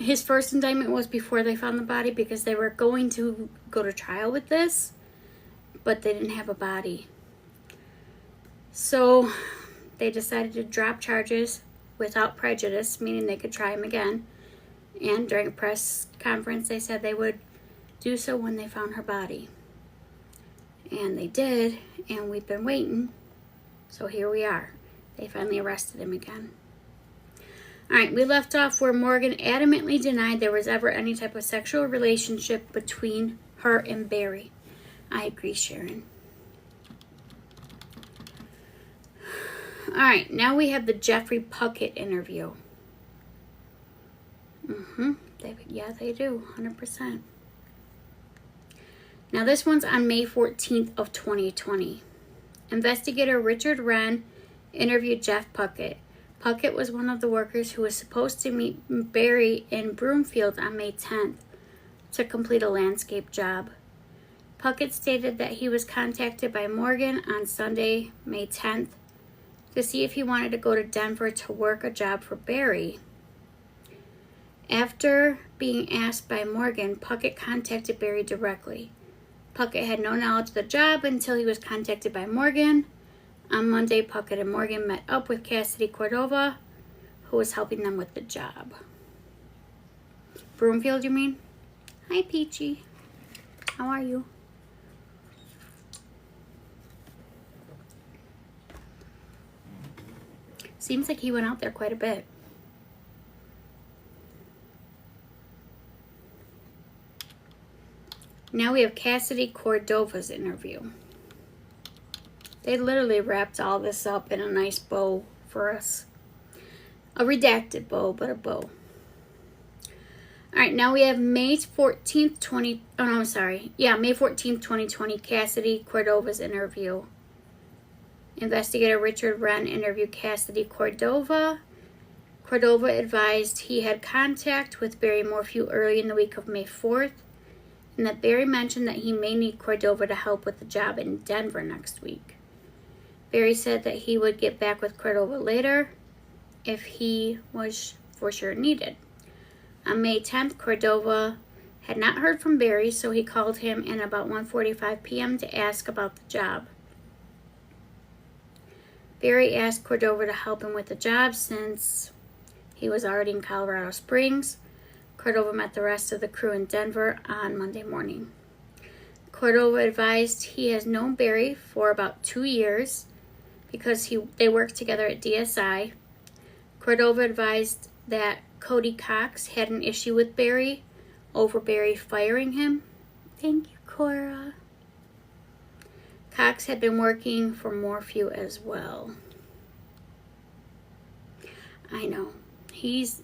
his first indictment was before they found the body because they were going to go to trial with this, but they didn't have a body. So they decided to drop charges without prejudice, meaning they could try him again. And during a press conference, they said they would do so when they found her body. And they did, and we've been waiting. So here we are. They finally arrested him again. All right, we left off where Morgan adamantly denied there was ever any type of sexual relationship between her and Barry. I agree, Sharon. All right, now we have the Jeffrey Puckett interview. They do, 100%. Now this one's on May 14th of 2020. Investigator Richard Wren interviewed Jeff Puckett. Puckett was one of the workers who was supposed to meet Barry in Broomfield on May 10th to complete a landscape job. Puckett stated that he was contacted by Morgan on Sunday, May 10th, to see if he wanted to go to Denver to work a job for Barry. After being asked by Morgan, Puckett contacted Barry directly. Puckett had no knowledge of the job until he was contacted by Morgan. On Monday, Puckett and Morgan met up with Cassidy Cordova, who was helping them with the job. Broomfield, you mean? Hi, Peachy. How are you? Seems like he went out there quite a bit. Now we have Cassidy Cordova's interview. They literally wrapped all this up in a nice bow for us. A redacted bow, but a bow. Alright, now we have May 14th, 2020, Cassidy Cordova's interview. Investigator Richard Wren interviewed Cassidy Cordova. Cordova advised he had contact with Barry Morphew early in the week of May 4th, and that Barry mentioned that he may need Cordova to help with the job in Denver next week. Barry said that he would get back with Cordova later if he was for sure needed. On May 10th, Cordova had not heard from Barry, so he called him in about 1:45 p.m. to ask about the job. Barry asked Cordova to help him with the job since he was already in Colorado Springs. Cordova met the rest of the crew in Denver on Monday morning. Cordova advised he has known Barry for about 2 years because they worked together at DSI. Cordova advised that Cody Cox had an issue with Barry over Barry firing him. Thank you, Cora. Cox had been working for Morphew as well. I know. He's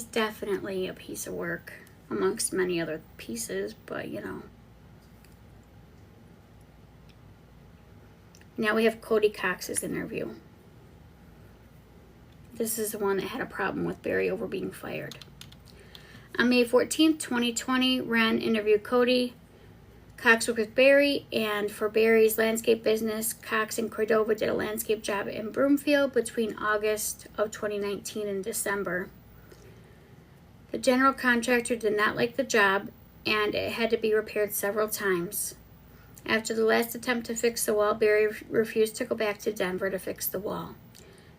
definitely a piece of work amongst many other pieces, but you know. Now we have Cody Cox's interview. This is the one that had a problem with Barry over being fired. On May 14th, 2020, Wren interviewed Cody. Cox worked with Barry, and for Barry's landscape business, Cox and Cordova did a landscape job in Broomfield between August of 2019 and December. The general contractor did not like the job, and it had to be repaired several times. After the last attempt to fix the wall, Barry refused to go back to Denver to fix the wall.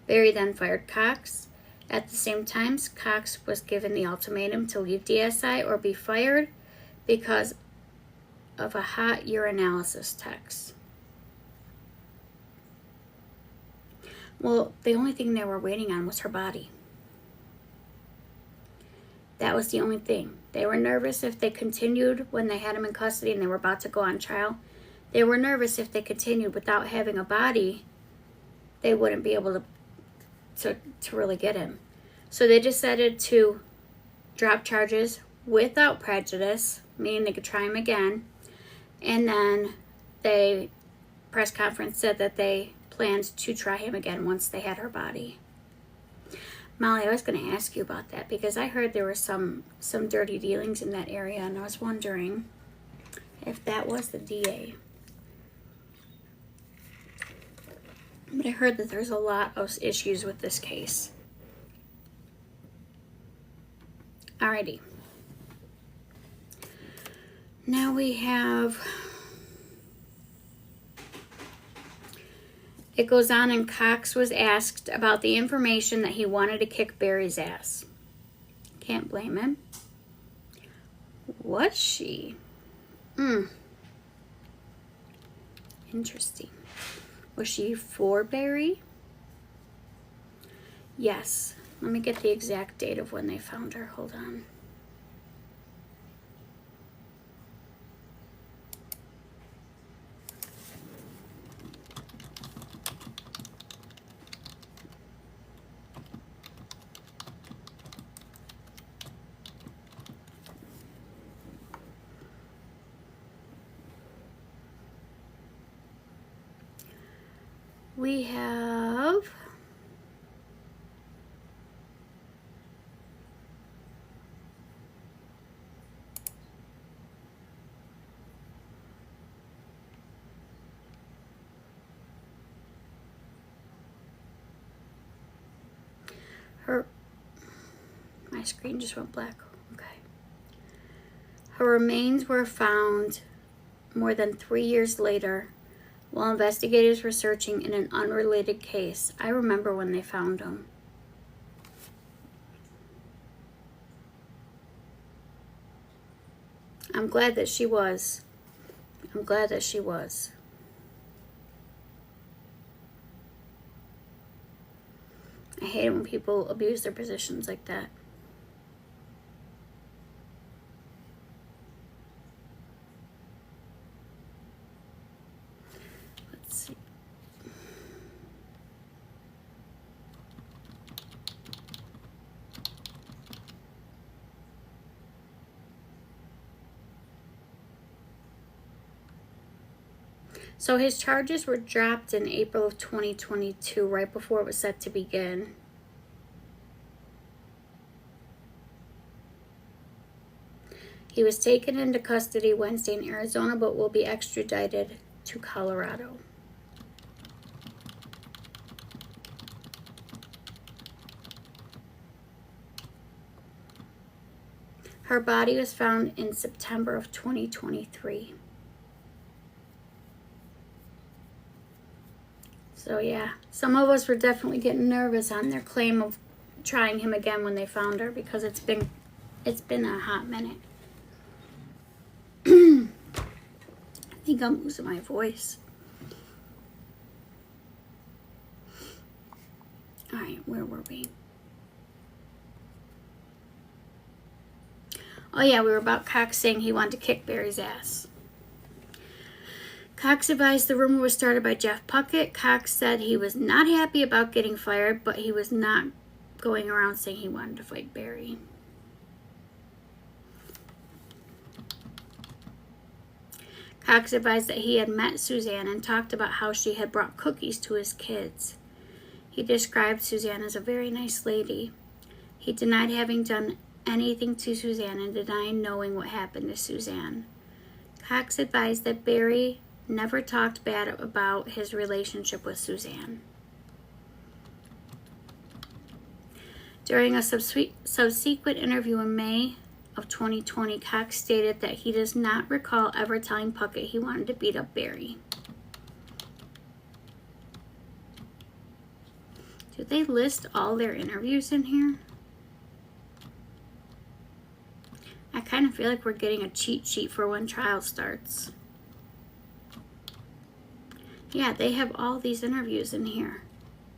Barry then fired Cox. At the same time, Cox was given the ultimatum to leave DSI or be fired because of a hot urinalysis test. Well, the only thing they were waiting on was her body. That was the only thing. They were nervous if they continued when they had him in custody and they were about to go on trial. They were nervous if they continued without having a body, they wouldn't be able to really get him. So they decided to drop charges without prejudice, meaning they could try him again. And then they press conference said that they planned to try him again once they had her body. Molly, I was going to ask you about that because I heard there were some dirty dealings in that area, and I was wondering if that was the DA. But I heard that there's a lot of issues with this case. All right. Alrighty. Now we have, it goes on, and Cox was asked about the information that he wanted to kick Barry's ass. Can't blame him. Was she? Interesting. Was she for Barry? Yes. Let me get the exact date of when they found her. Hold on. We have her, my screen just went black. Okay. Her remains were found more than 3 years later while investigators were searching in an unrelated case. I remember when they found him. I'm glad that she was. I'm glad that she was. I hate it when people abuse their positions like that. Let's see. So his charges were dropped in April of 2022, right before it was set to begin. He was taken into custody Wednesday in Arizona, but will be extradited to Colorado. Her body was found in September of 2023. So yeah, some of us were definitely getting nervous on their claim of trying him again when they found her, because it's been a hot minute. I think I'm losing my voice. All right, where were we? Oh yeah, we were about Cox saying he wanted to kick Barry's ass. Cox advised the rumor was started by Jeff Puckett. Cox said he was not happy about getting fired, but he was not going around saying he wanted to fight Barry. Cox advised that he had met Suzanne and talked about how she had brought cookies to his kids. He described Suzanne as a very nice lady. He denied having done anything to Suzanne and denied knowing what happened to Suzanne. Cox advised that Barry never talked bad about his relationship with Suzanne. During a subsequent interview in May of 2020, Cox stated that he does not recall ever telling Puckett he wanted to beat up Barry. Do they list all their interviews in here? I kind of feel like we're getting a cheat sheet for when trial starts. Yeah, they have all these interviews in here.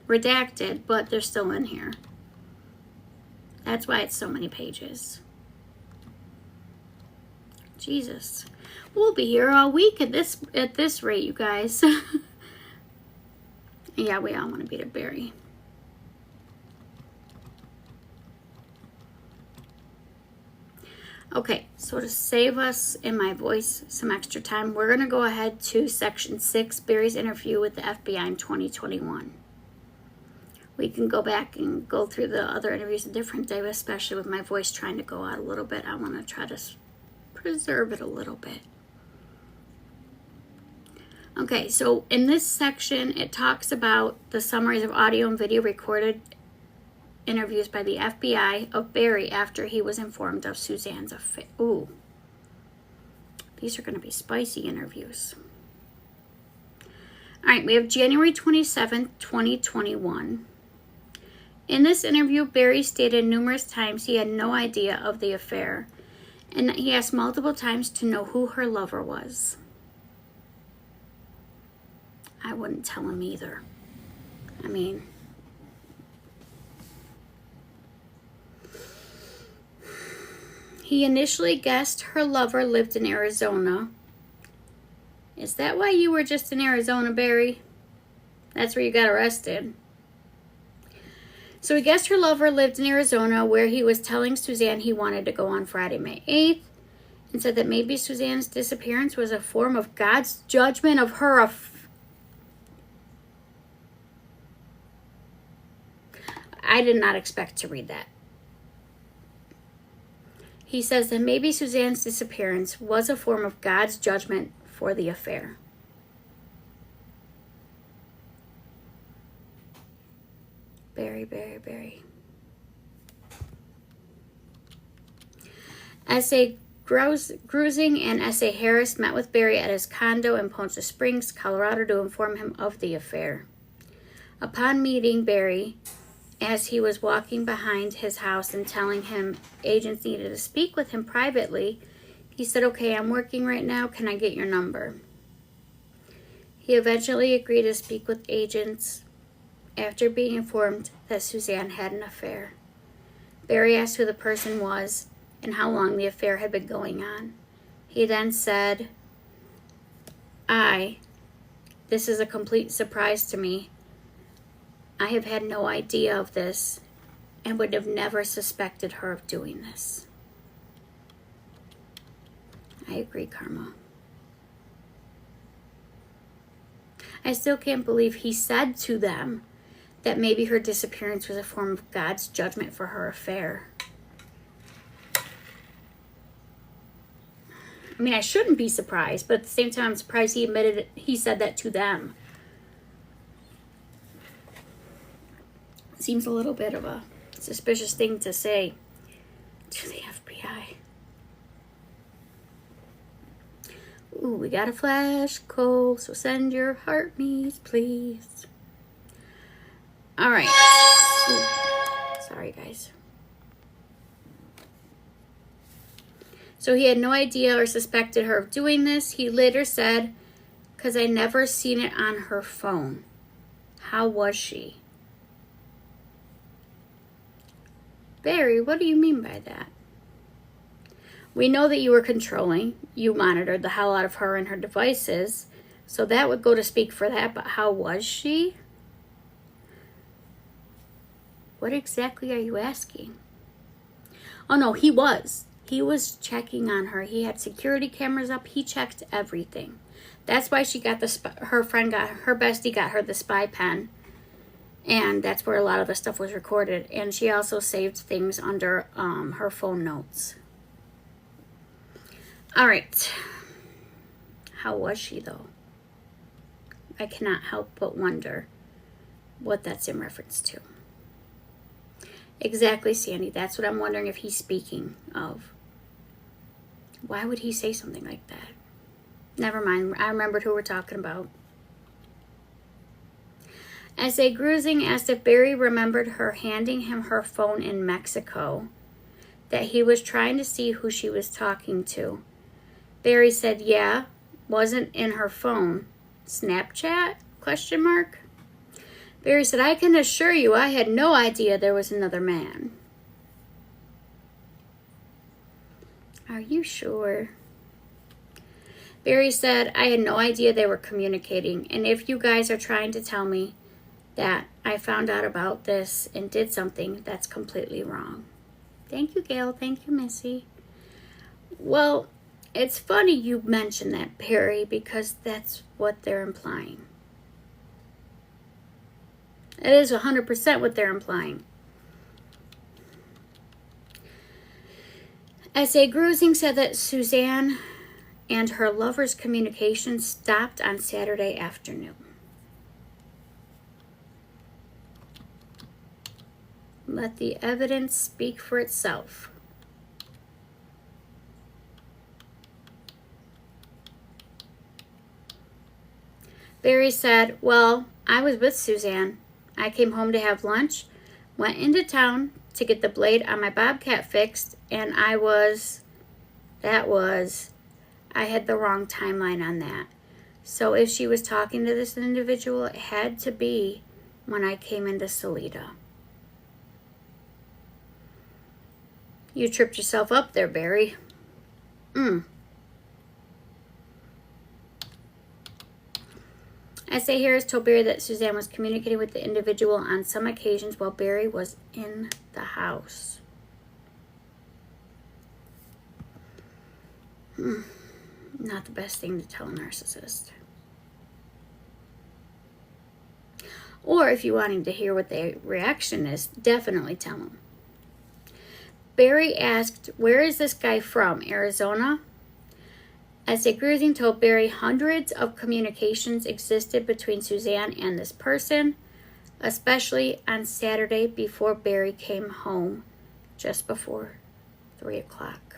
Redacted, but they're still in here. That's why it's so many pages. Jesus. We'll be here all week at this rate, you guys. Yeah, we all want to beat up Barry. Okay, so to save us and my voice some extra time, we're going to go ahead to Section 6, Barry's interview with the FBI in 2021. We can go back and go through the other interviews a different day, but especially with my voice trying to go out a little bit, I want to try to preserve it a little bit. Okay, so in this section, it talks about the summaries of audio and video recorded interviews by the FBI of Barry after he was informed of Suzanne's affair. Ooh. These are going to be spicy interviews. All right, we have January 27th, 2021. In this interview, Barry stated numerous times he had no idea of the affair, and he asked multiple times to know who her lover was. I wouldn't tell him either. I mean, he initially guessed her lover lived in Arizona. Is that why you were just in Arizona, Barry? That's where you got arrested. So he guessed her lover lived in Arizona, where he was telling Suzanne he wanted to go on Friday, May 8th, and said that maybe Suzanne's disappearance was a form of God's judgment of her. I did not expect to read that. He says that maybe Suzanne's disappearance was a form of God's judgment for the affair. Barry. S.A. Grusing and S.A. Harris met with Barry at his condo in Ponce Springs, Colorado, to inform him of the affair. Upon meeting Barry, as he was walking behind his house and telling him agents needed to speak with him privately, he said, "Okay, I'm working right now. Can I get your number?" He eventually agreed to speak with agents after being informed that Suzanne had an affair. Barry asked who the person was and how long the affair had been going on. He then said, This is a complete surprise to me. I have had no idea of this and would have never suspected her of doing this." I agree, Karma. I still can't believe he said to them that maybe her disappearance was a form of God's judgment for her affair. I mean, I shouldn't be surprised, but at the same time, I'm surprised he admitted it, he said that to them. Seems a little bit of a suspicious thing to say to the FBI. Ooh, we got a flash call, so send your heartbeats, please. All right. Ooh, sorry, guys. So he had no idea or suspected her of doing this. He later said, "Because I never seen it on her phone." How was she? Barry, what do you mean by that? We know that you were controlling. You monitored the hell out of her and her devices. So that would go to speak for that. But how was she? What exactly are you asking? Oh, no, he was. He was checking on her. He had security cameras up. He checked everything. That's why she got her bestie got her the spy pen. And that's where a lot of the stuff was recorded. And she also saved things under her phone notes. All right. How was she, though? I cannot help but wonder what that's in reference to. Exactly, Sandy. That's what I'm wondering if he's speaking of. Why would he say something like that? Never mind. I remembered who we're talking about. S.A. Grusing asked if Barry remembered her handing him her phone in Mexico, that he was trying to see who she was talking to. Barry said, "Yeah, wasn't in her phone. Snapchat? ? Barry said, "I can assure you I had no idea there was another man." Are you sure? Barry said, "I had no idea they were communicating, and if you guys are trying to tell me that I found out about this and did something, that's completely wrong." Thank you, Gail. Thank you, Missy. Well, it's funny you mentioned that, Barry, because that's what they're implying. It is 100% what they're implying. S.A. Grusing said that Suzanne and her lover's communication stopped on Saturday afternoon. Let the evidence speak for itself. Barry said, well, I was with Suzanne. I came home to have lunch, went into town to get the blade on my Bobcat fixed, and I had the wrong timeline on that. So if she was talking to this individual, it had to be when I came into Salida. You tripped yourself up there, Barry. S.A. Harris told Barry that Suzanne was communicating with the individual on some occasions while Barry was in the house. Not the best thing to tell a narcissist. Or if you wanted to hear what their reaction is, definitely tell them. Barry asked, where is this guy from? Arizona? S.A. Grusing told Barry hundreds of communications existed between Suzanne and this person, especially on Saturday before Barry came home, just before 3 o'clock.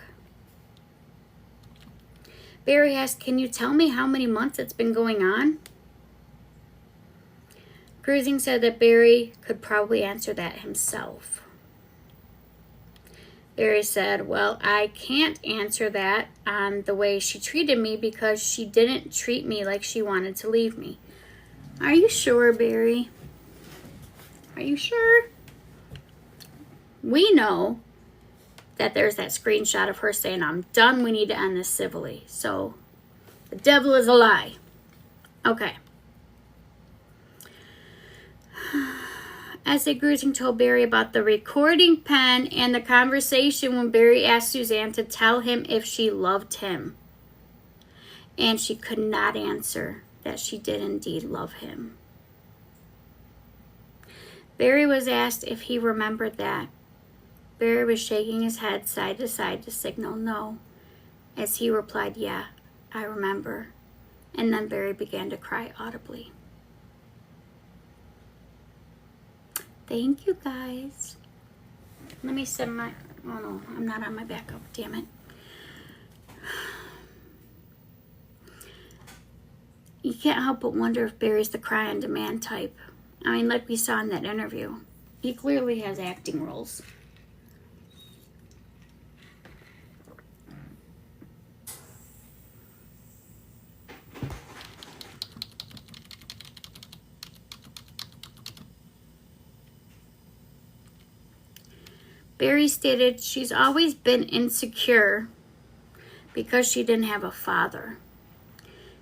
Barry asked, can you tell me how many months it's been going on? Grusing said that Barry could probably answer that himself. Barry said, well, I can't answer that on the way she treated me because she didn't treat me like she wanted to leave me. Are you sure, Barry? Are you sure? We know that there's that screenshot of her saying, I'm done, we need to end this civilly. So, the devil is a lie. Okay. S.A. Grusing told Barry about the recording pen and the conversation when Barry asked Suzanne to tell him if she loved him. And she could not answer that she did indeed love him. Barry was asked if he remembered that. Barry was shaking his head side to side to signal no, as he replied, yeah, I remember. And then Barry began to cry audibly. Thank you, guys. Let me send my... Oh, no. I'm not on my backup. Damn it. You can't help but wonder if Barry's the cry-on-demand type. I mean, like we saw in that interview. He clearly has acting roles. Barry stated she's always been insecure because she didn't have a father.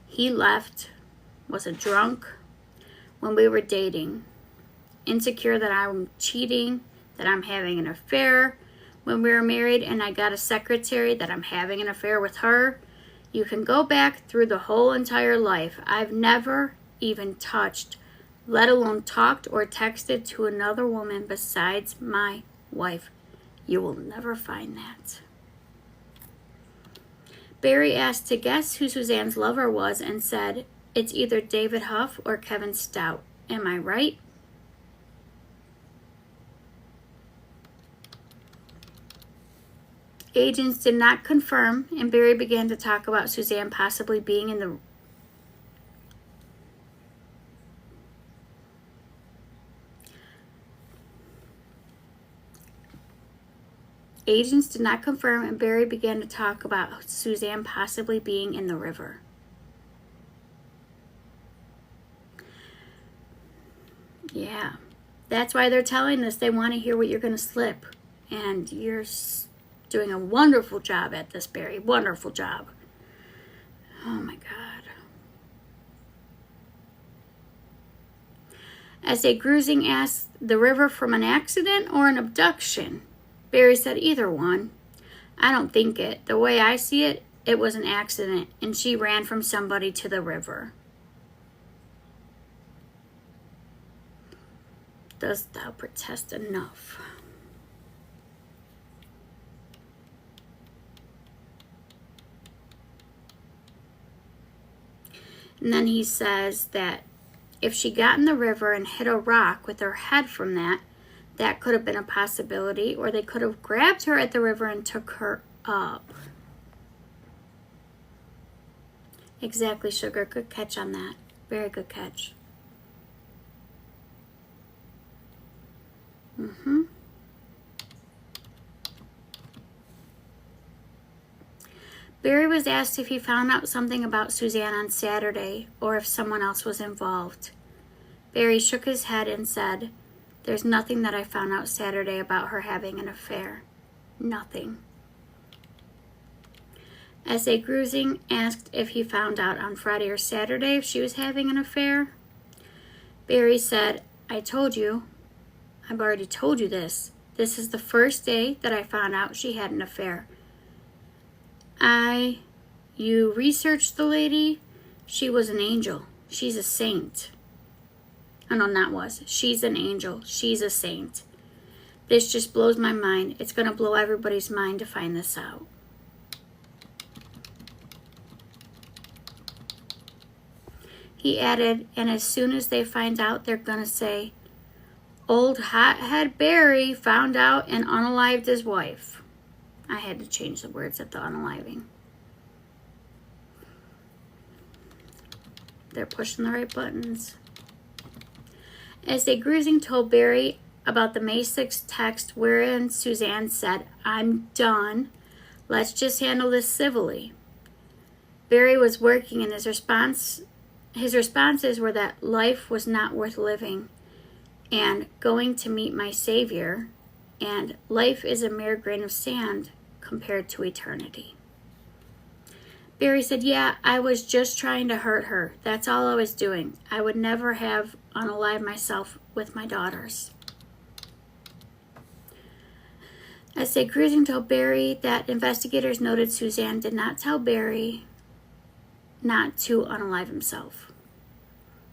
He left, was a drunk when we were dating. Insecure that I'm cheating, that I'm having an affair when we were married, and I got a secretary that I'm having an affair with her. You can go back through the whole entire life. I've never even touched, let alone talked or texted to another woman besides my wife. You will never find that. Barry asked to guess who Suzanne's lover was and said, it's either David Huff or Kevin Stout. Am I right? Agents did not confirm, and Barry began to talk about Suzanne possibly being in the... Agents did not confirm, and Barry began to talk about Suzanne possibly being in the river. Yeah, that's why they're telling us. They want to hear what you're going to slip. And you're doing a wonderful job at this, Barry. Wonderful job. Oh, my God. S.A. Grusing asked, the river from an accident or an abduction? Barry said, either one. I don't think it. The way I see it, it was an accident, and she ran from somebody to the river. Dost thou protest enough? And then he says that if she got in the river and hit a rock with her head from that, That could have been a possibility, or they could have grabbed her at the river and took her up. Exactly, Sugar. Good catch on that. Very good catch. Barry was asked if he found out something about Suzanne on Saturday or if someone else was involved. Barry shook his head and said, "There's nothing that I found out Saturday about her having an affair. Nothing." S.A. Grusing asked if he found out on Friday or Saturday if she was having an affair. Barry said, "I told you. I've already told you this. This is the first day that I found out she had an affair. You researched the lady. She was an angel. She's a saint." Oh, no, not was. She's an angel. She's a saint. This just blows my mind. It's going to blow everybody's mind to find this out. He added, "And as soon as they find out, they're going to say, 'Old hothead Barry found out and unalived his wife.'" I had to change the words at the unaliving. They're pushing the right buttons. S.A. Grusing told Barry about the May 6th text wherein Suzanne said, "I'm done. Let's just handle this civilly." Barry was working, and his responses were that life was not worth living and going to meet my Savior, and life is a mere grain of sand compared to eternity. Barry said, "Yeah, I was just trying to hurt her. That's all I was doing. I would never have unalived myself with my daughters." S.A. Grusing told Barry that investigators noted Suzanne did not tell Barry not to unalive himself.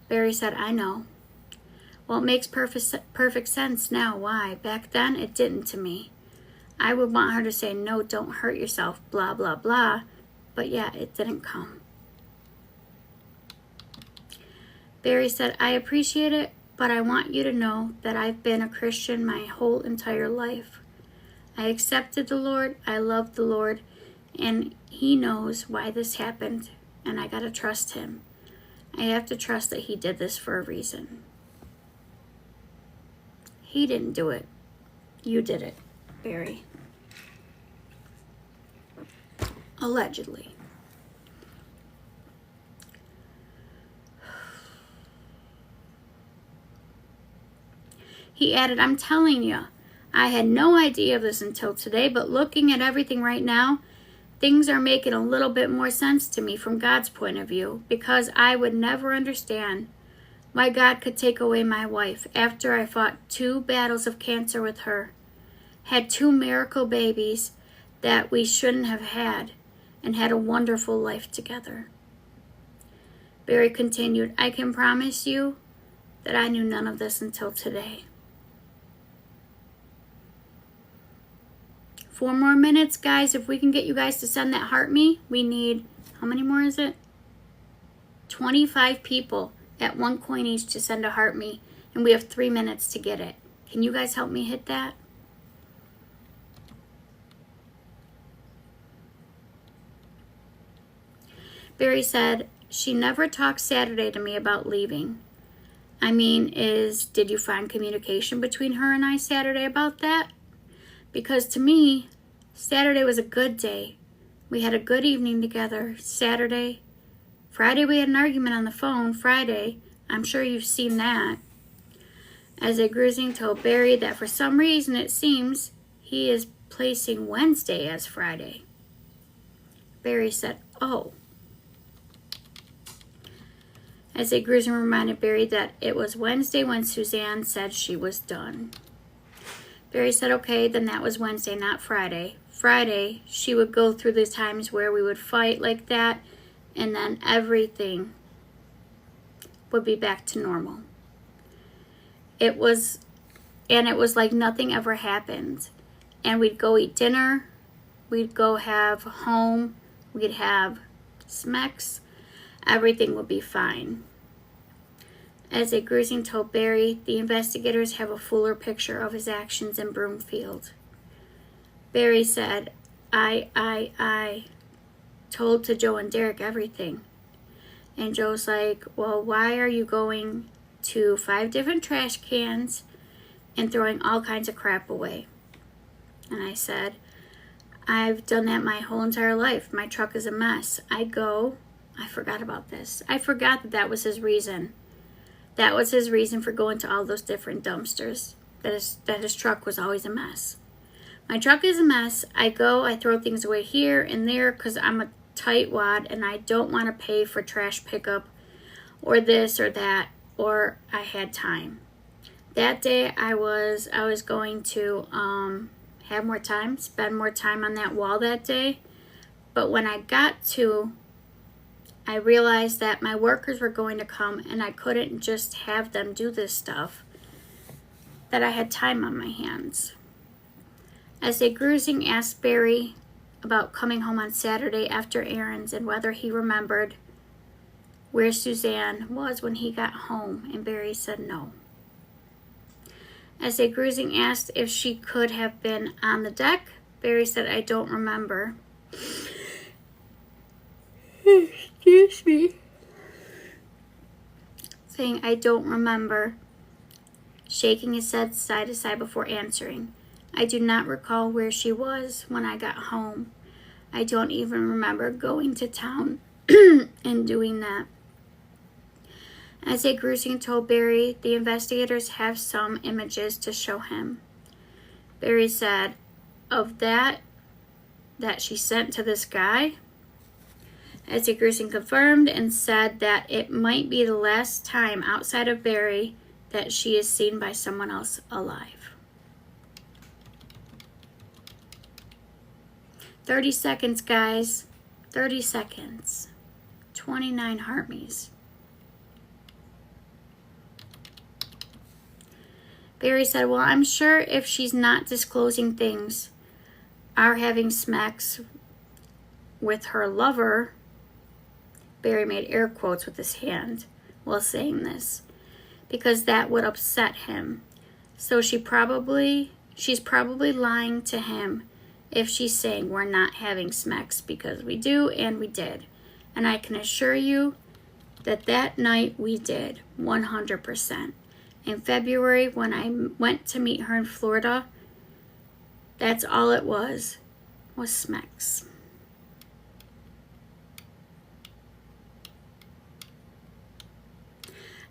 Barry said, "I know." "Well, it makes perfect sense now why. Back then, it didn't to me. I would want her to say, 'No, don't hurt yourself,' blah, blah, blah. But yeah, it didn't come." Barry said, "I appreciate it, but I want you to know that I've been a Christian my whole entire life. I accepted the Lord, I loved the Lord, and He knows why this happened, and I gotta trust Him. I have to trust that He did this for a reason." He didn't do it. You did it, Barry. Allegedly. He added, "I'm telling you, I had no idea of this until today, but looking at everything right now, things are making a little bit more sense to me from God's point of view, because I would never understand why God could take away my wife after I fought 2 battles of cancer with her, had 2 miracle babies that we shouldn't have had, and had a wonderful life together." Barry continued, "I can promise you that I knew none of this until today." 4 more minutes, guys. If we can get you guys to send that heart me, we need, how many more is it? 25 people at 1 coin each to send a heart me, and we have 3 minutes to get it. Can you guys help me hit that? Barry said, "She never talked Saturday to me about leaving. I mean, did you find communication between her and I Saturday about that? Because to me, Saturday was a good day. We had a good evening together. Saturday. Friday we had an argument on the phone. Friday. I'm sure you've seen that." S.A. Grusing told Barry that for some reason it seems he is placing Wednesday as Friday. Barry said, "Oh." S.A. Grusing reminded Barry that it was Wednesday when Suzanne said she was done. Barry said, "Okay, then that was Wednesday, not Friday. Friday, she would go through the times where we would fight like that, and then everything would be back to normal. It was like nothing ever happened. And we'd go eat dinner, we'd go have home, we'd have smacks, everything would be fine." As a Grusing told Barry, the investigators have a fuller picture of his actions in Broomfield. Barry said, I told to Joe and Derek everything. And Joe's like, well, why are you going to 5 different trash cans and throwing all kinds of crap away? And I said, I've done that my whole entire life. My truck is a mess. I forgot about this. I forgot that was his reason. That was his reason for going to all those different dumpsters. That his truck was always a mess. My truck is a mess. I throw things away here and there because I'm a tightwad and I don't want to pay for trash pickup or this or that, or I had time. That day I was going to have more time, spend more time on that wall that day. But when I realized that my workers were going to come and I couldn't just have them do this stuff, that I had time on my hands. As a Grusing asked Barry about coming home on Saturday after errands and whether he remembered where Suzanne was when he got home, and Barry said no. As a Grusing asked if she could have been on the deck, Barry said, I don't remember. Excuse me. Saying, I don't remember. Shaking his head side to side before answering. I do not recall where she was when I got home. I don't even remember going to town and doing that. As a Grusing told Barry, the investigators have some images to show him. Barry said, of that she sent to this guy? As a Grusing confirmed and said that it might be the last time outside of Barry that she is seen by someone else alive. 30 seconds, guys. 30 seconds. 29 heartbeats. Barry said, well, I'm sure if she's not disclosing things, are having smacks with her lover. Barry made air quotes with his hand while saying this, because that would upset him. So she's probably lying to him if she's saying we're not having smacks, because we do and we did. And I can assure you that night we did, 100%. In February, when I went to meet her in Florida, that's all it was smacks.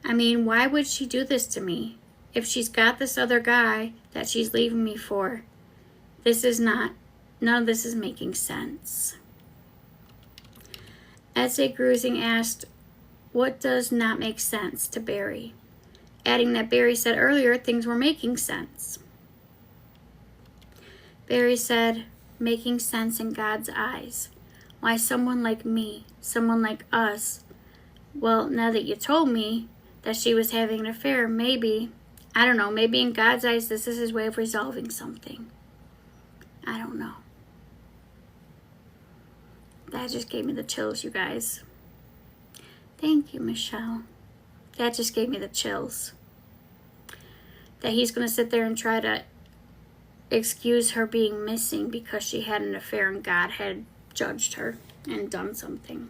I mean, why would she do this to me? If she's got this other guy that she's leaving me for, none of this is making sense. S.A. Grusing asked, what does not make sense to Barry? Adding that Barry said earlier things were making sense. Barry said, making sense in God's eyes. Why someone like me, someone like us, well, now that you told me that she was having an affair, maybe, I don't know, maybe in God's eyes this is his way of resolving something. I don't know. That just gave me the chills, you guys. Thank you, Michelle. That just gave me the chills. That he's going to sit there and try to excuse her being missing because she had an affair and God had judged her and done something.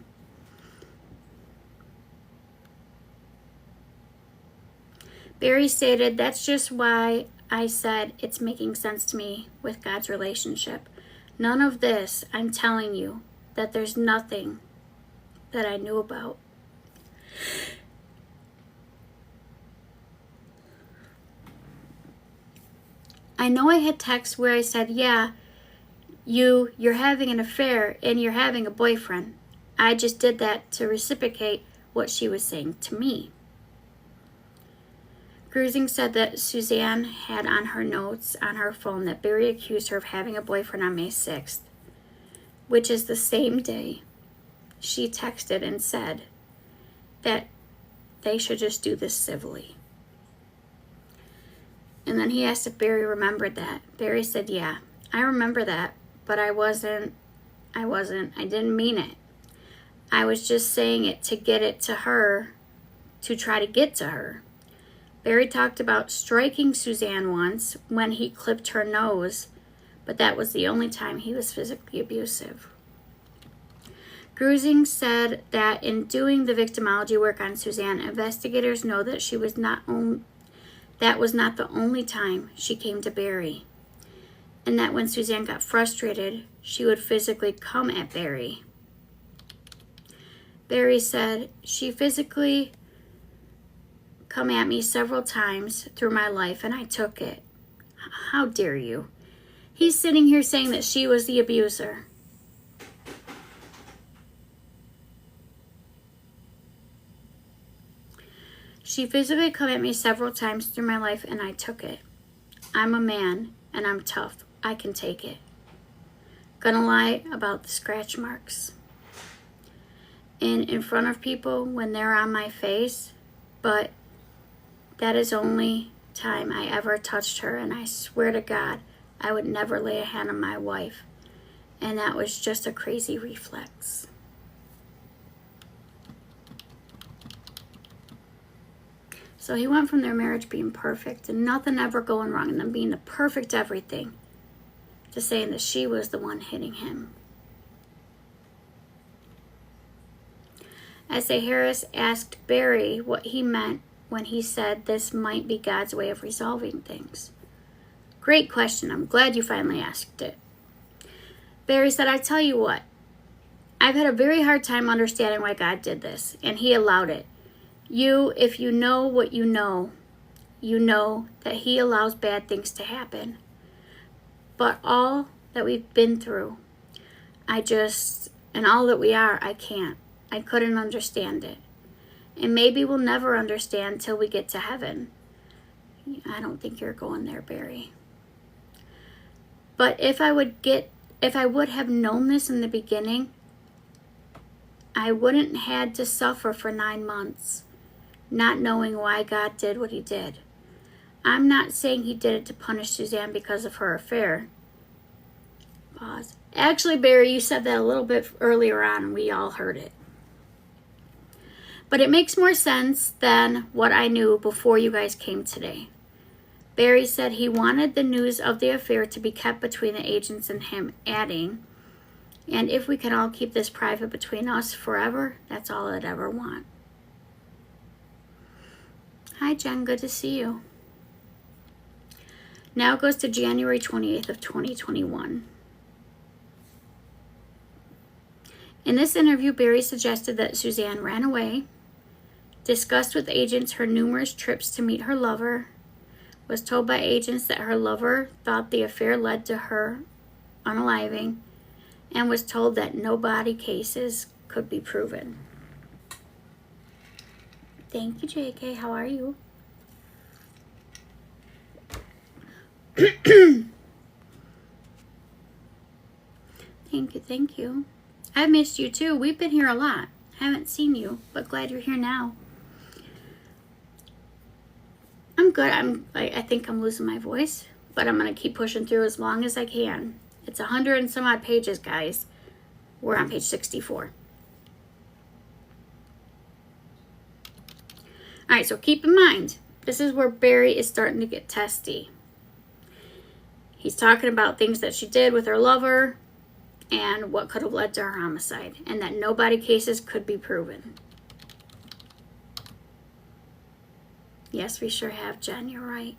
Barry stated, that's just why I said it's making sense to me with God's relationship. None of this, I'm telling you, that there's nothing that I knew about. I know I had texts where I said, yeah, you're having an affair and you're having a boyfriend. I just did that to reciprocate what she was saying to me. Grusing said that Suzanne had on her notes on her phone that Barry accused her of having a boyfriend on May 6th, which is the same day she texted and said that they should just do this civilly. And then he asked if Barry remembered that. Barry said, yeah, I remember that, but I didn't mean it. I was just saying it to get it to her to try to get to her. Barry talked about striking Suzanne once when he clipped her nose, but that was the only time he was physically abusive. Grusing said that in doing the victimology work on Suzanne, investigators know that that was not the only time she came to Barry, and that when Suzanne got frustrated, she would physically come at Barry. Barry said, "She physically come at me several times through my life, and I took it." How dare you? He's sitting here saying that she was the abuser. "She physically come at me several times through my life, and I took it. I'm a man, and I'm tough. I can take it. Gonna lie about the scratch marks in front of people when they're on my face, but that is only time I ever touched her, and I swear to God, I would never lay a hand on my wife, and that was just a crazy reflex." So he went from their marriage being perfect and nothing ever going wrong and them being the perfect everything to saying that she was the one hitting him. S.A. Harris asked Barry what he meant when he said this might be God's way of resolving things. Great question. I'm glad you finally asked it. Barry said, "I tell you what, I've had a very hard time understanding why God did this, and he allowed it. If you know what you know that he allows bad things to happen. But all that we've been through, and all that we are, I couldn't understand it. And maybe we'll never understand till we get to heaven." I don't think you're going there, Barry. "But if I would have known this in the beginning, I wouldn't had to suffer for 9 months, not knowing why God did what he did. I'm not saying he did it to punish Suzanne because of her affair." Pause. Actually, Barry, you said that a little bit earlier on, and we all heard it. "But it makes more sense than what I knew before you guys came today." Barry said he wanted the news of the affair to be kept between the agents and him, adding, "And if we can all keep this private between us forever, that's all I'd ever want." Hi, Jen. Good to see you. Now it goes to January 28th of 2021. In this interview, Barry suggested that Suzanne ran away, discussed with agents her numerous trips to meet her lover, was told by agents that her lover thought the affair led to her unaliving, and was told that no body cases could be proven. Thank you, JK. How are you? Thank you. I've missed you too. We've been here a lot. Haven't seen you, but glad you're here now. I'm good. I think I'm losing my voice, but I'm going to keep pushing through as long as I can. It's 100 and some odd pages, guys. We're on page 64. All right, so keep in mind, this is where Barry is starting to get testy. He's talking about things that she did with her lover and what could have led to her homicide, and that no body cases could be proven. Yes, we sure have, Jen. You're right.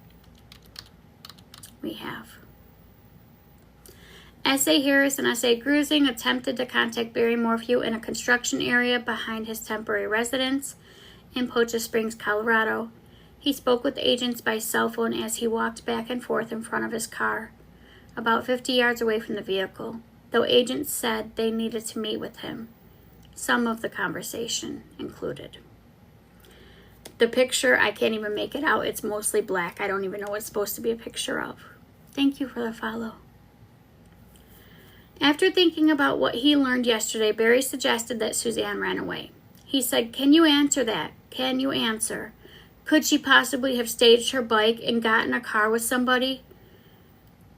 We have. S.A. Harris and S.A. Grusing attempted to contact Barry Morphew in a construction area behind his temporary residence in Pocha Springs, Colorado. He spoke with agents by cell phone as he walked back and forth in front of his car, about 50 yards away from the vehicle, though agents said they needed to meet with him. Some of the conversation included. The picture, I can't even make it out. It's mostly black. I don't even know what it's supposed to be a picture of. Thank you for the follow. After thinking about what he learned yesterday, Barry suggested that Suzanne ran away. He said, "Can you answer that? Can you answer? Could she possibly have staged her bike and got in a car with somebody?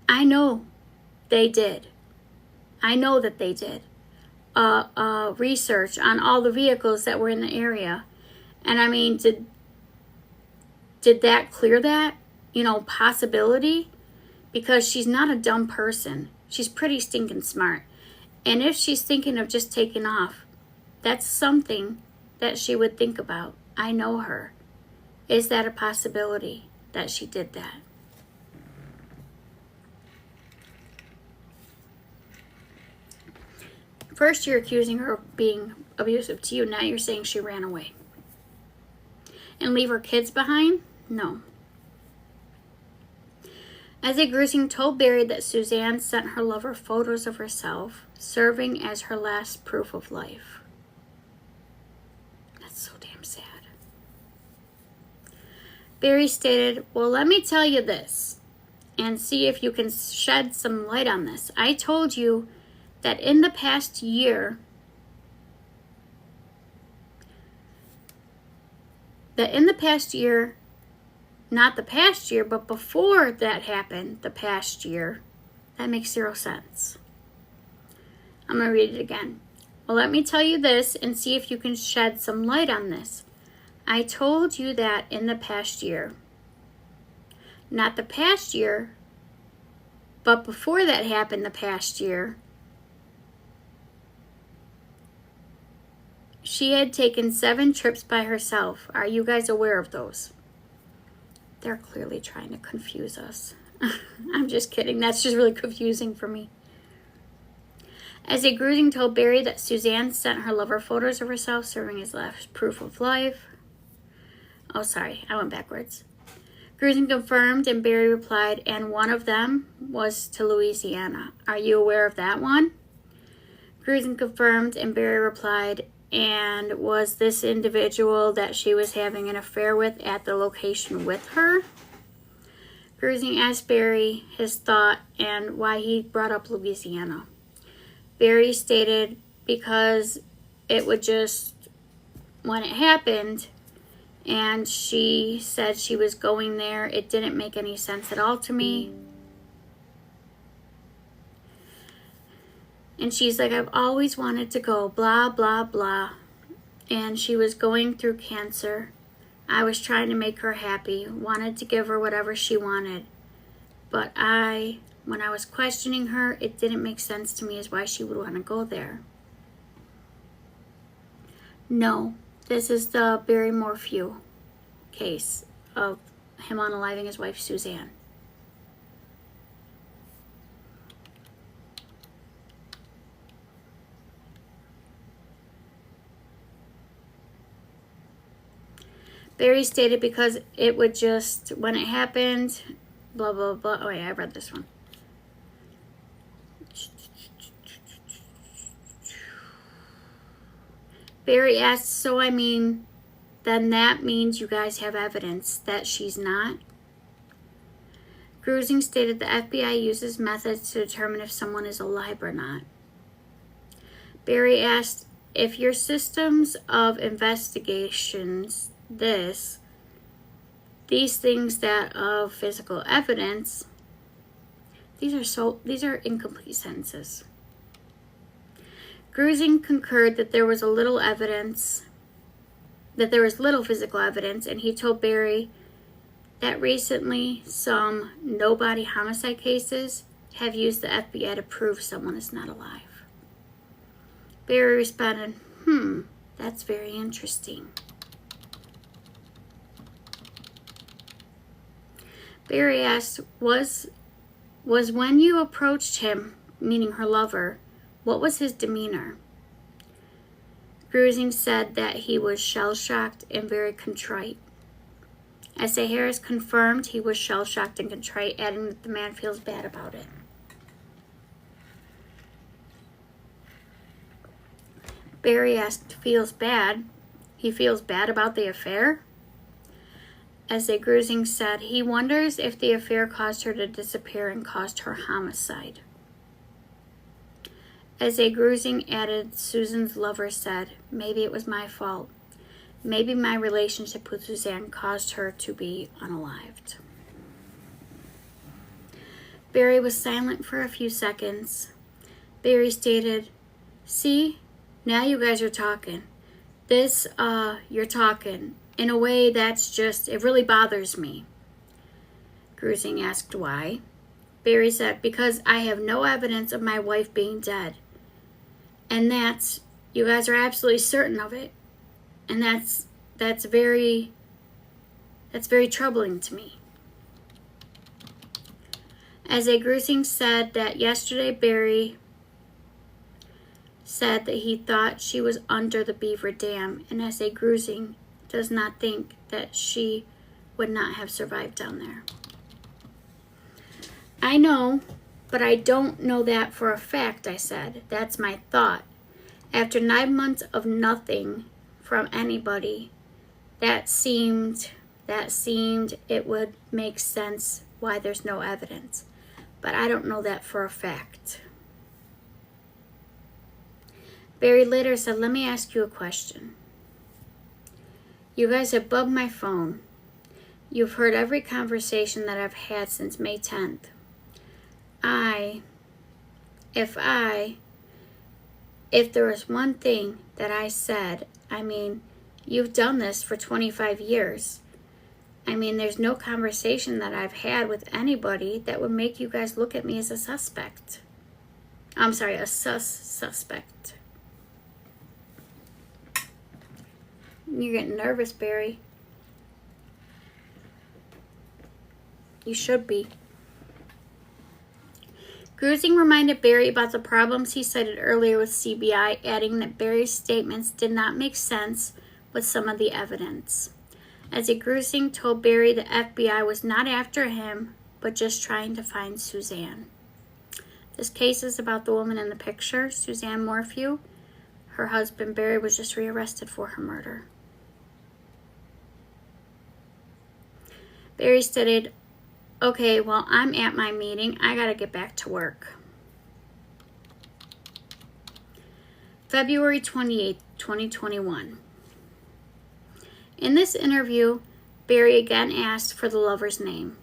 I know they did. I know that they did. Research on all the vehicles that were in the area. And I mean, did that clear that, possibility? Because she's not a dumb person. She's pretty stinking smart. And if she's thinking of just taking off, that's something that she would think about. I know her. Is that a possibility that she did that? First, you're accusing her of being abusive to you. Now you're saying she ran away. And leave her kids behind? No. As a Grusing told Barry that Suzanne sent her lover photos of herself, serving as her last proof of life. That's so damn sad. Barry stated, well, let me tell you this, and see if you can shed some light on this. I told you that in the past year, not the past year, but before that happened, the past year, that makes zero sense. I'm going to read it again. Well, let me tell you this and see if you can shed some light on this. I told you that in the past year. Not the past year, but before that happened the past year, she had taken 7 trips by herself. Are you guys aware of those? They're clearly trying to confuse us. I'm just kidding. That's just really confusing for me. As a Grusing told Barry that Suzanne sent her lover photos of herself serving as last proof of life. Oh, sorry. I went backwards. Grusing confirmed and Barry replied, and one of them was to Louisiana. Are you aware of that one? Grusing confirmed and Barry replied, and was this individual that she was having an affair with at the location with her? Grusing asked Barry his thought and why he brought up Louisiana. Barry stated because it would just, when it happened, and she said she was going there, it didn't make any sense at all to me. And she's like, I've always wanted to go, blah, blah, blah. And she was going through cancer. I was trying to make her happy, wanted to give her whatever she wanted. But when I was questioning her, it didn't make sense to me as why she would want to go there. No, this is the Barry Morphew case of him unaliving his wife, Suzanne. Barry stated because it would just, when it happened, blah, blah, blah. Oh, yeah, I read this one. Barry asked, so I mean, then that means you guys have evidence that she's not? Grusing stated the FBI uses methods to determine if someone is alive or not. Barry asked, if your systems of investigations, these things that of physical evidence, these are incomplete sentences. Grusing concurred that there was little physical evidence, and he told Barry that recently some no-body homicide cases have used the FBI to prove someone is not alive. Barry responded, that's very interesting. Barry asked, was when you approached him, meaning her lover, what was his demeanor? Grusing said that he was shell-shocked and very contrite. S.A. Harris confirmed he was shell-shocked and contrite, adding that the man feels bad about it. Barry asked, feels bad? He feels bad about the affair? S.A. Grusing said he wonders if the affair caused her to disappear and caused her homicide. S.A. Grusing added, Susan's lover said, maybe it was my fault. Maybe my relationship with Suzanne caused her to be unalived. Barry was silent for a few seconds. Barry stated, see, now you guys are talking. You're talking in a way that's just, it really bothers me. Grusing asked why. Barry said, because I have no evidence of my wife being dead. And you guys are absolutely certain of it. And that's very troubling to me. S.A. Grusing said that yesterday Barry said that he thought she was under the Beaver Dam, and S.A. Grusing does not think that she would not have survived down there. I know, but I don't know that for a fact, I said. That's my thought. After 9 months of nothing from anybody, that seemed it would make sense why there's no evidence. But I don't know that for a fact. Barry later said, let me ask you a question. You guys have bugged my phone. You've heard every conversation that I've had since May 10th. If there was one thing that I said, I mean, you've done this for 25 years. I mean, there's no conversation that I've had with anybody that would make you guys look at me as a suspect. I'm sorry, a suspect. You're getting nervous, Barry. You should be. Grusing reminded Barry about the problems he cited earlier with CBI, adding that Barry's statements did not make sense with some of the evidence. S.A. Grusing told Barry the FBI was not after him, but just trying to find Suzanne. This case is about the woman in the picture, Suzanne Morphew. Her husband, Barry, was just rearrested for her murder. Barry stated, okay, well, I'm at my meeting. I gotta get back to work. February 28, 2021. In this interview, Barry again asked for the lover's name,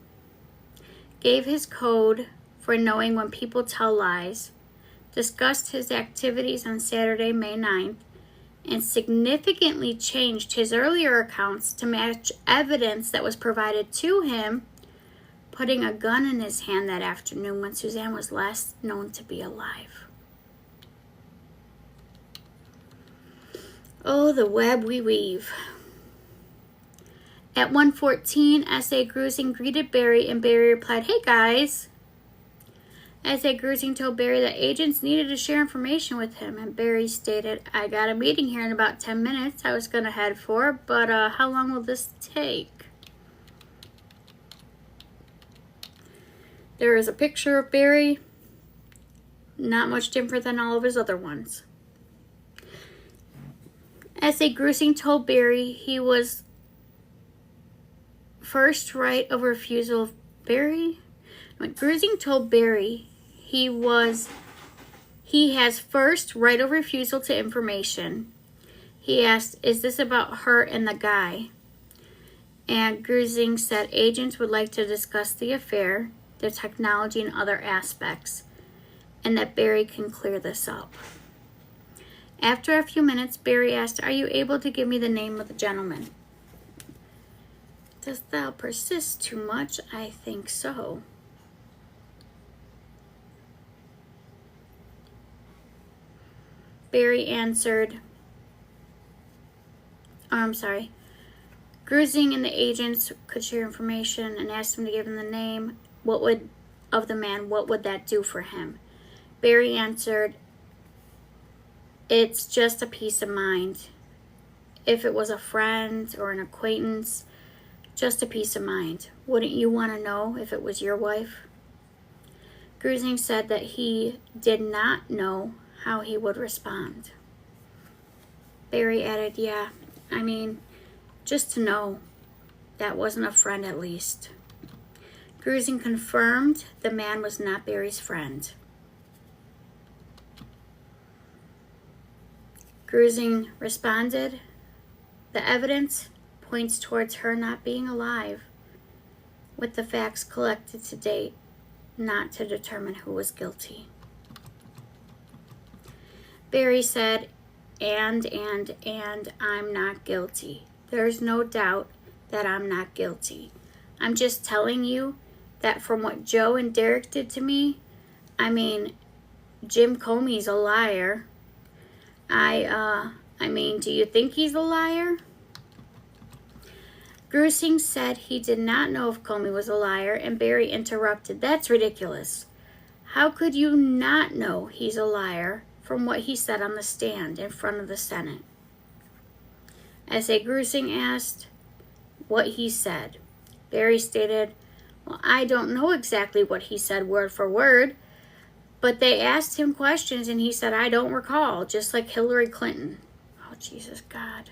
gave his code for knowing when people tell lies, discussed his activities on Saturday, May 9th, and significantly changed his earlier accounts to match evidence that was provided to him, putting a gun in his hand that afternoon when Suzanne was last known to be alive. Oh, the web we weave. At 1:14, S.A. Grusing greeted Barry, and Barry replied, hey guys. S.A. Grusing told Barry that agents needed to share information with him, and Barry stated, I got a meeting here in about 10 minutes I was going to head for, but how long will this take? There is a picture of Barry, not much different than all of his other ones. S.A. Grusing told Barry he was first right of refusal. Grusing told Barry he has first right of refusal to information. He asked, is this about her and the guy? And Grusing said agents would like to discuss the affair, the technology, and other aspects, and that Barry can clear this up. After a few minutes, Barry asked, are you able to give me the name of the gentleman? Dost thou persist too much? I think so. Barry answered, Grusing and the agents could share information and asked him to give him the name. What would that do for him? Barry answered, it's just a peace of mind. If it was a friend or an acquaintance, just a peace of mind. Wouldn't you want to know if it was your wife? Grusing said that he did not know how he would respond. Barry added, yeah, I mean, just to know that wasn't a friend at least. Grusing confirmed the man was not Barry's friend. Grusing responded, the evidence points towards her not being alive, with the facts collected to date not to determine who was guilty. Barry said, and I'm not guilty. There's no doubt that I'm not guilty. I'm just telling you that from what Joe and Derek did to me, I mean, Jim Comey's a liar. I mean, do you think he's a liar? Grusing said he did not know if Comey was a liar, and Barry interrupted. That's ridiculous. How could you not know he's a liar from what he said on the stand in front of the Senate? S.A. Grusing asked what he said. Barry stated, well, I don't know exactly what he said word for word, but they asked him questions and he said, I don't recall, just like Hillary Clinton. Oh, Jesus God.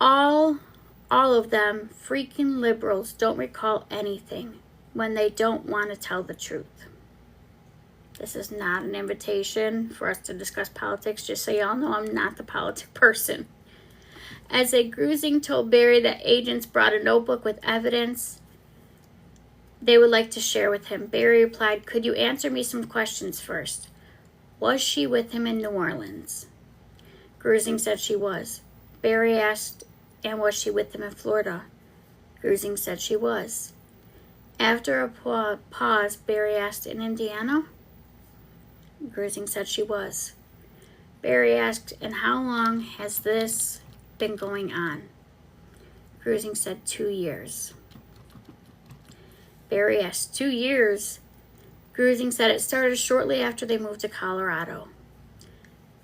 All of them freaking liberals don't recall anything when they don't want to tell the truth. This is not an invitation for us to discuss politics, just so y'all know I'm not the politic person. As a Grusing told Barry that agents brought a notebook with evidence they would like to share with him, Barry replied, could you answer me some questions first? Was she with him in New Orleans? Grusing said she was. Barry asked, and was she with him in Florida? Grusing said she was. After a pause, Barry asked, in Indiana? Grusing said she was. Barry asked, and how long has this been going on? Grusing said 2 years. Barry asked, 2 years? Grusing said it started shortly after they moved to Colorado.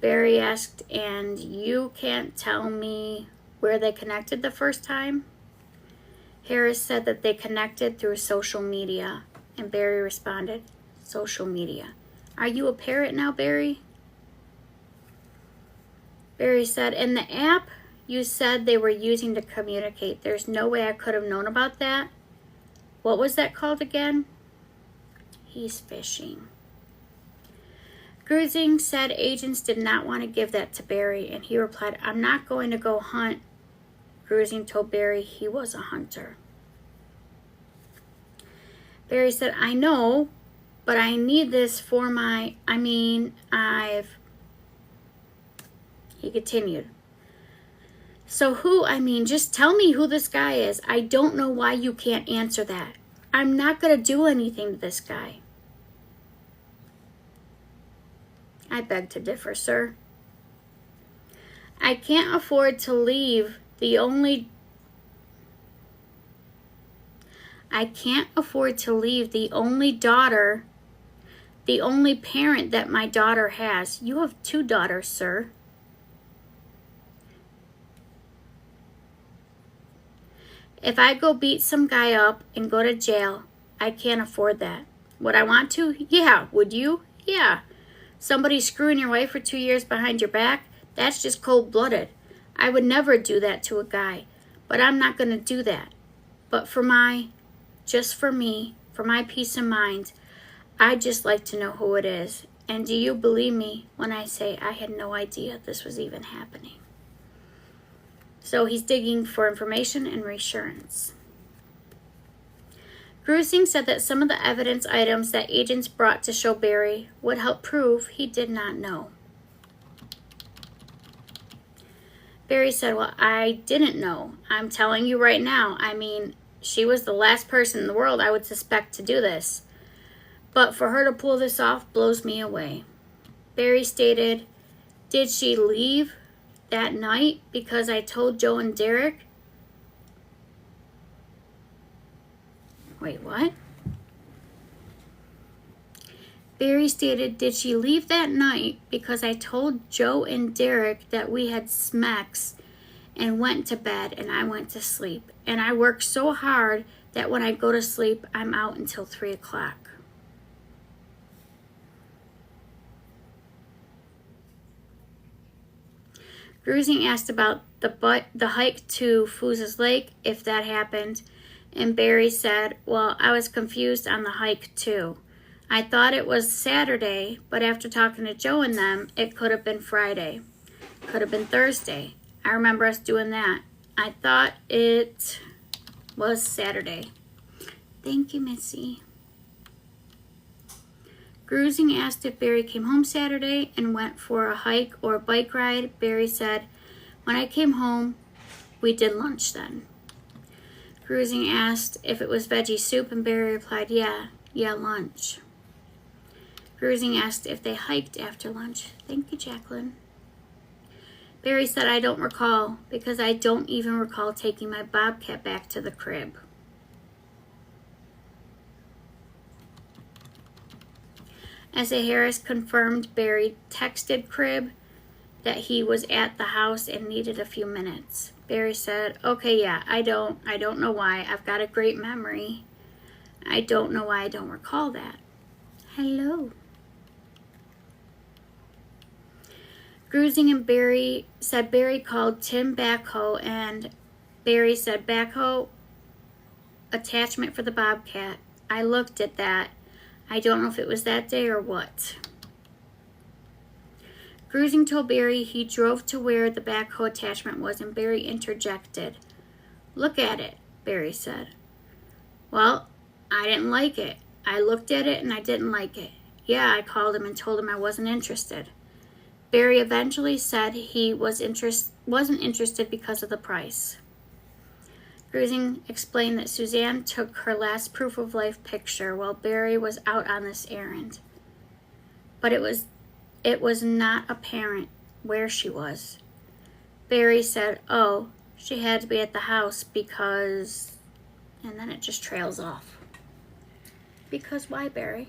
Barry asked, and you can't tell me where they connected the first time? Harris said that they connected through social media, and Barry responded, social media. Are you a parrot now, Barry? Barry said, in the app you said they were using to communicate, there's no way I could have known about that. What was that called again? He's fishing. Grusing said agents did not want to give that to Barry, and he replied, I'm not going to go hunt. Grusing told Barry he was a hunter. Barry said, I know, but I need this for my, He continued. So just tell me who this guy is. I don't know why you can't answer that. I'm not going to do anything to this guy. I beg to differ, sir. I can't afford to leave the only daughter, the only parent that my daughter has. You have 2 daughters, sir. If I go beat some guy up and go to jail, I can't afford that. Would I want to? Yeah. Would you? Yeah. Somebody screwing your wife for 2 years behind your back? That's just cold-blooded. I would never do that to a guy, but I'm not going to do that. But for my peace of mind, I'd just like to know who it is. And do you believe me when I say I had no idea this was even happening? So he's digging for information and reassurance. Grusing said that some of the evidence items that agents brought to show Barry would help prove he did not know. Barry said, well, I didn't know. I'm telling you right now. She was the last person in the world I would suspect to do this. But for her to pull this off blows me away. Barry stated, did she leave that night because I told Joe and Derek? Wait, what? Barry stated, did she leave that night because I told Joe and Derek that we had smacks and went to bed and I went to sleep. And I work so hard that when I go to sleep, I'm out until 3 o'clock. Grusing asked about the hike to Fooz's Lake, if that happened, and Barry said, well, I was confused on the hike too. I thought it was Saturday, but after talking to Joe and them, it could have been Friday. Could have been Thursday. I remember us doing that. I thought it was Saturday. Thank you, Missy. Grusing asked if Barry came home Saturday and went for a hike or a bike ride. Barry said, when I came home, we did lunch then. Grusing asked if it was veggie soup, and Barry replied, yeah, lunch. Grusing asked if they hiked after lunch. Thank you, Jacqueline. Barry said, I don't recall, because I don't even recall taking my bobcat back to the crib. S.A. Harris confirmed Barry texted crib that he was at the house and needed a few minutes. Barry said, okay, yeah, I don't know why. I've got a great memory. I don't know why I don't recall that. Hello. Grusing and Barry said Barry called Tim backhoe, and Barry said backhoe attachment for the bobcat. I looked at that. I don't know if it was that day or what. Grusing told Barry he drove to where the backhoe attachment was, and Barry interjected. Look at it, Barry said. Well, I didn't like it. I looked at it and I didn't like it. Yeah, I called him and told him I wasn't interested. Barry eventually said he wasn't interested because of the price. Grusing explained that Suzanne took her last proof of life picture while Barry was out on this errand. But it was not apparent where she was. Barry said, oh, she had to be at the house because... And then it just trails off. Because why, Barry?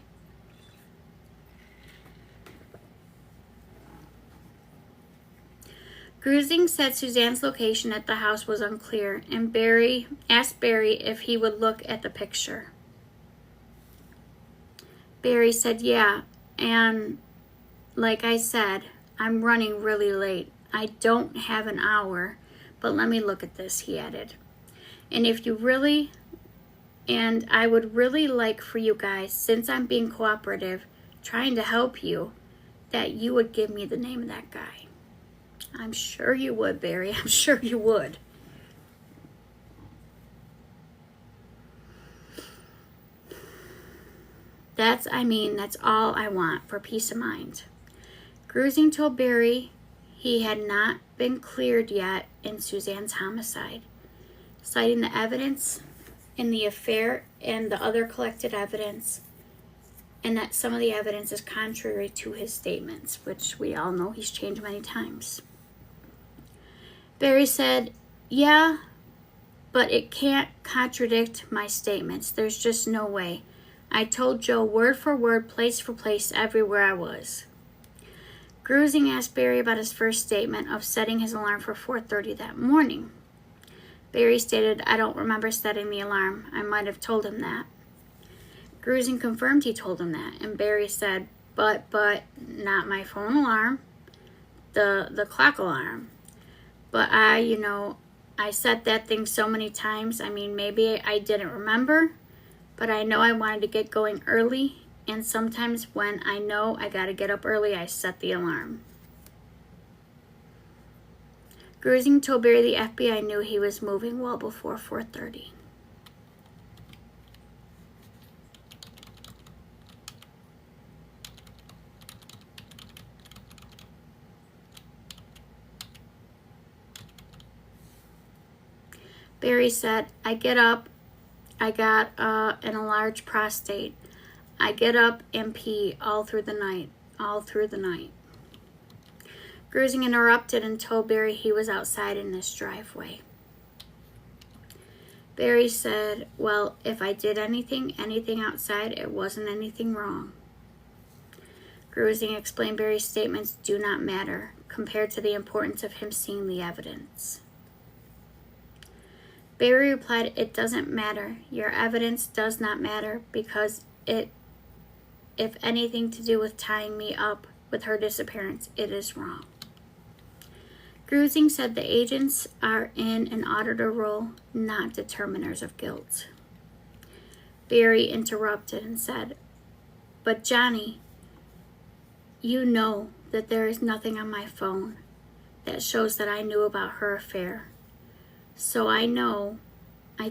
Grusing said Suzanne's location at the house was unclear, and Barry asked Barry if he would look at the picture. Barry said, yeah, and like I said, I'm running really late. I don't have an hour, but let me look at this, he added. And I would really like for you guys, since I'm being cooperative, trying to help you, that you would give me the name of that guy. I'm sure you would, Barry. I'm sure you would. That's all I want for peace of mind. Grusing told Barry he had not been cleared yet in Suzanne's homicide, citing the evidence in the affair and the other collected evidence, and that some of the evidence is contrary to his statements, which we all know he's changed many times. Barry said, yeah, but it can't contradict my statements. There's just no way. I told Joe word for word, place for place, everywhere I was. Grusing asked Barry about his first statement of setting his alarm for 4:30 that morning. Barry stated, I don't remember setting the alarm. I might have told him that. Grusing confirmed he told him that, and Barry said, but not my phone alarm, the clock alarm. But I set that thing so many times. Maybe I didn't remember, but I know I wanted to get going early, and sometimes when I know I gotta get up early, I set the alarm. Grusing told Barry the FBI knew he was moving well before 4:30. Barry said, I get up, I got an enlarged prostate. I get up and pee all through the night. Grusing interrupted and told Barry he was outside in this driveway. Barry said, well, if I did anything outside, it wasn't anything wrong. Grusing explained Barry's statements do not matter compared to the importance of him seeing the evidence. Barry replied, it doesn't matter. Your evidence does not matter because if anything to do with tying me up with her disappearance, it is wrong. Grusing said the agents are in an auditor role, not determiners of guilt. Barry interrupted and said, but Johnny, you know that there is nothing on my phone that shows that I knew about her affair. So I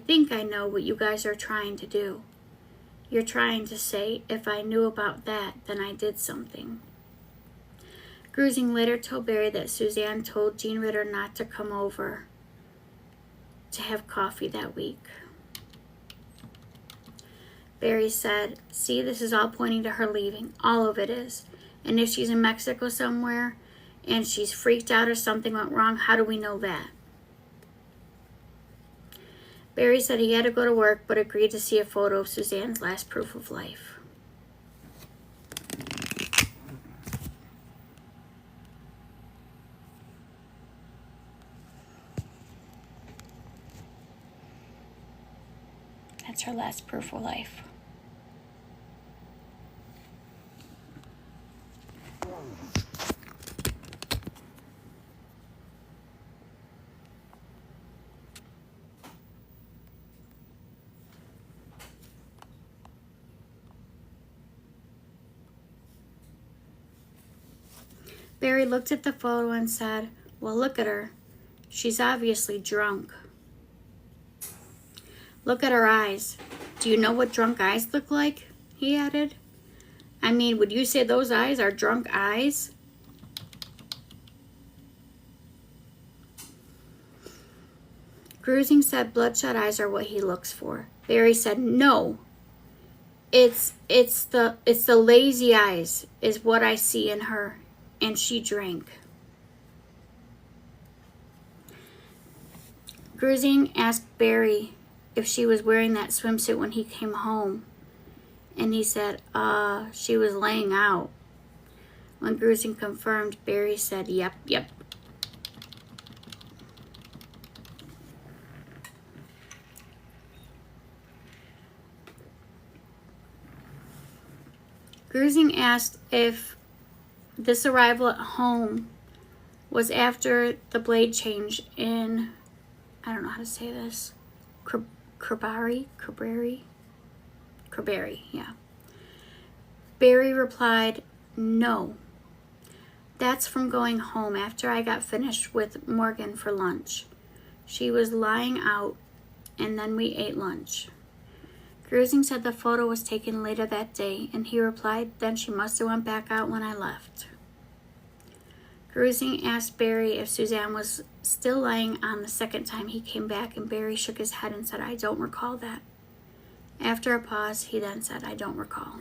think I know what you guys are trying to do. You're trying to say, if I knew about that, then I did something. Grusing later told Barry that Suzanne told Jean Ritter not to come over to have coffee that week. Barry said, see, this is all pointing to her leaving. All of it is. And if she's in Mexico somewhere and she's freaked out or something went wrong, how do we know that? Barry said he had to go to work but agreed to see a photo of Suzanne's last proof of life. That's her last proof of life. Barry looked at the photo and said, well, look at her. She's obviously drunk. Look at her eyes. Do you know what drunk eyes look like? He added. I mean, would you say those eyes are drunk eyes? Grusing said bloodshot eyes are what he looks for. Barry said, no. It's the lazy eyes is what I see in her. And she drank. Grusing asked Barry if she was wearing that swimsuit when he came home. And he said, she was laying out. When Grusing confirmed, Barry said, yep. Grusing asked if this arrival at home was after the blade change in, I don't know how to say this, Cabrari, yeah. Barry replied, no. That's from going home after I got finished with Morgan for lunch. She was lying out, and then we ate lunch. Grusing said the photo was taken later that day, and he replied, then she must have went back out when I left. Grusing asked Barry if Suzanne was still lying on the second time he came back, and Barry shook his head and said, I don't recall that. After a pause, he then said, I don't recall.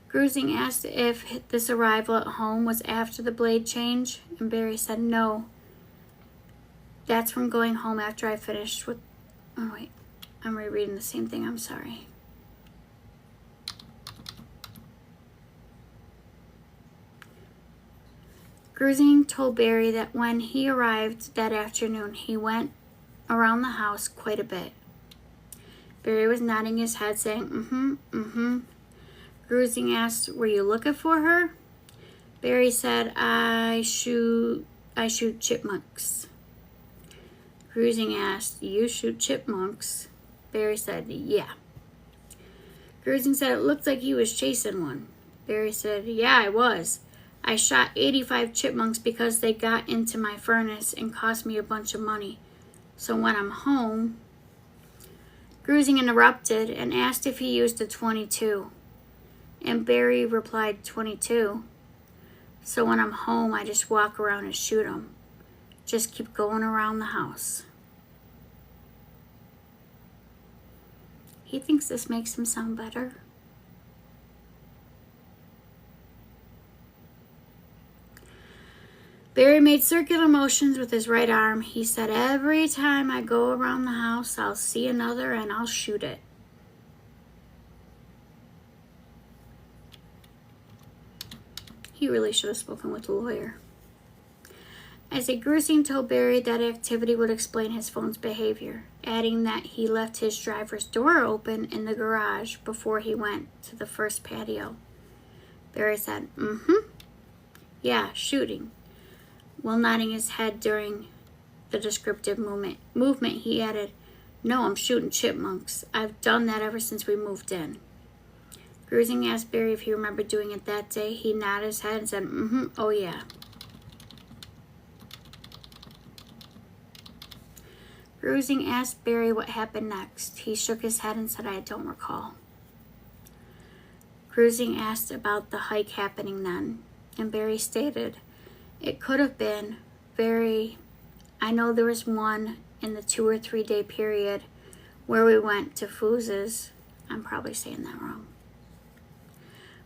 Grusing asked if this arrival at home was after the blade change, and Barry said, no. That's from going home after I finished with... Oh, wait. I'm rereading the same thing. I'm sorry. Grusing told Barry that when he arrived that afternoon, he went around the house quite a bit. Barry was nodding his head, saying, Grusing asked, were you looking for her? Barry said, I shoot chipmunks. Grusing asked, you shoot chipmunks? Barry said, yeah. Grusing said, it looked like he was chasing one. Barry said, yeah, I was. I shot 85 chipmunks because they got into my furnace and cost me a bunch of money. So when I'm home... Grusing interrupted and asked if he used a .22. And Barry replied, 22. So when I'm home, I just walk around and shoot them. Just keep going around the house. He thinks this makes him sound better. Barry made circular motions with his right arm. He said, every time I go around the house, I'll see another and I'll shoot it. He really should have spoken with a lawyer. As a Grusing told Barry that activity would explain his phone's behavior, adding that he left his driver's door open in the garage before he went to the first patio. Barry said, yeah, shooting. While nodding his head during the descriptive movement, he added, no, I'm shooting chipmunks. I've done that ever since we moved in. Grusing asked Barry if he remembered doing it that day. He nodded his head and said, oh yeah. Grusing asked Barry what happened next. He shook his head and said, I don't recall. Grusing asked about the hike happening then, and Barry stated, it could have been I know there was one in the 2 or 3 day period where we went to Fooz's. I'm probably saying that wrong.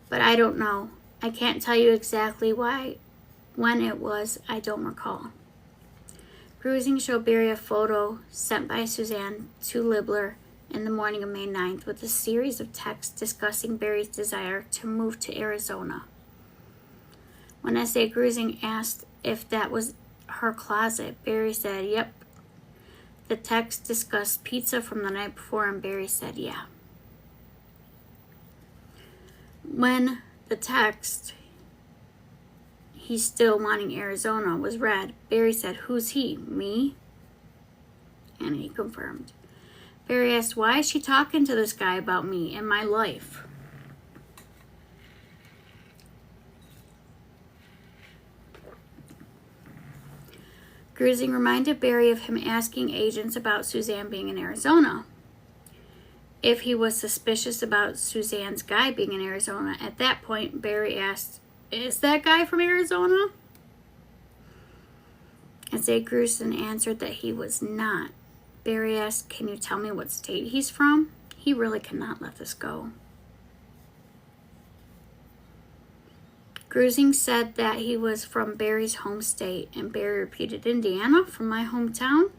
But I don't know. I can't tell you exactly when it was. I don't recall. Grusing showed Barry a photo sent by Suzanne to Libler in the morning of May 9th with a series of texts discussing Barry's desire to move to Arizona. When S.A. Grusing asked if that was her closet, Barry said, yep. The text discussed pizza from the night before, and Barry said, yeah. When the text, he's still wanting Arizona, was read, Barry said, who's he? Me? And he confirmed. Barry asked, why is she talking to this guy about me and my life? Grusing reminded Barry of him asking agents about Suzanne being in Arizona. If he was suspicious about Suzanne's guy being in Arizona, at that point, Barry asked, is that guy from Arizona? S.A. Grusing answered that he was not. Barry asked, can you tell me what state he's from? He really cannot let this go. Grusing said that he was from Barry's home state, and Barry repeated, Indiana, from my hometown?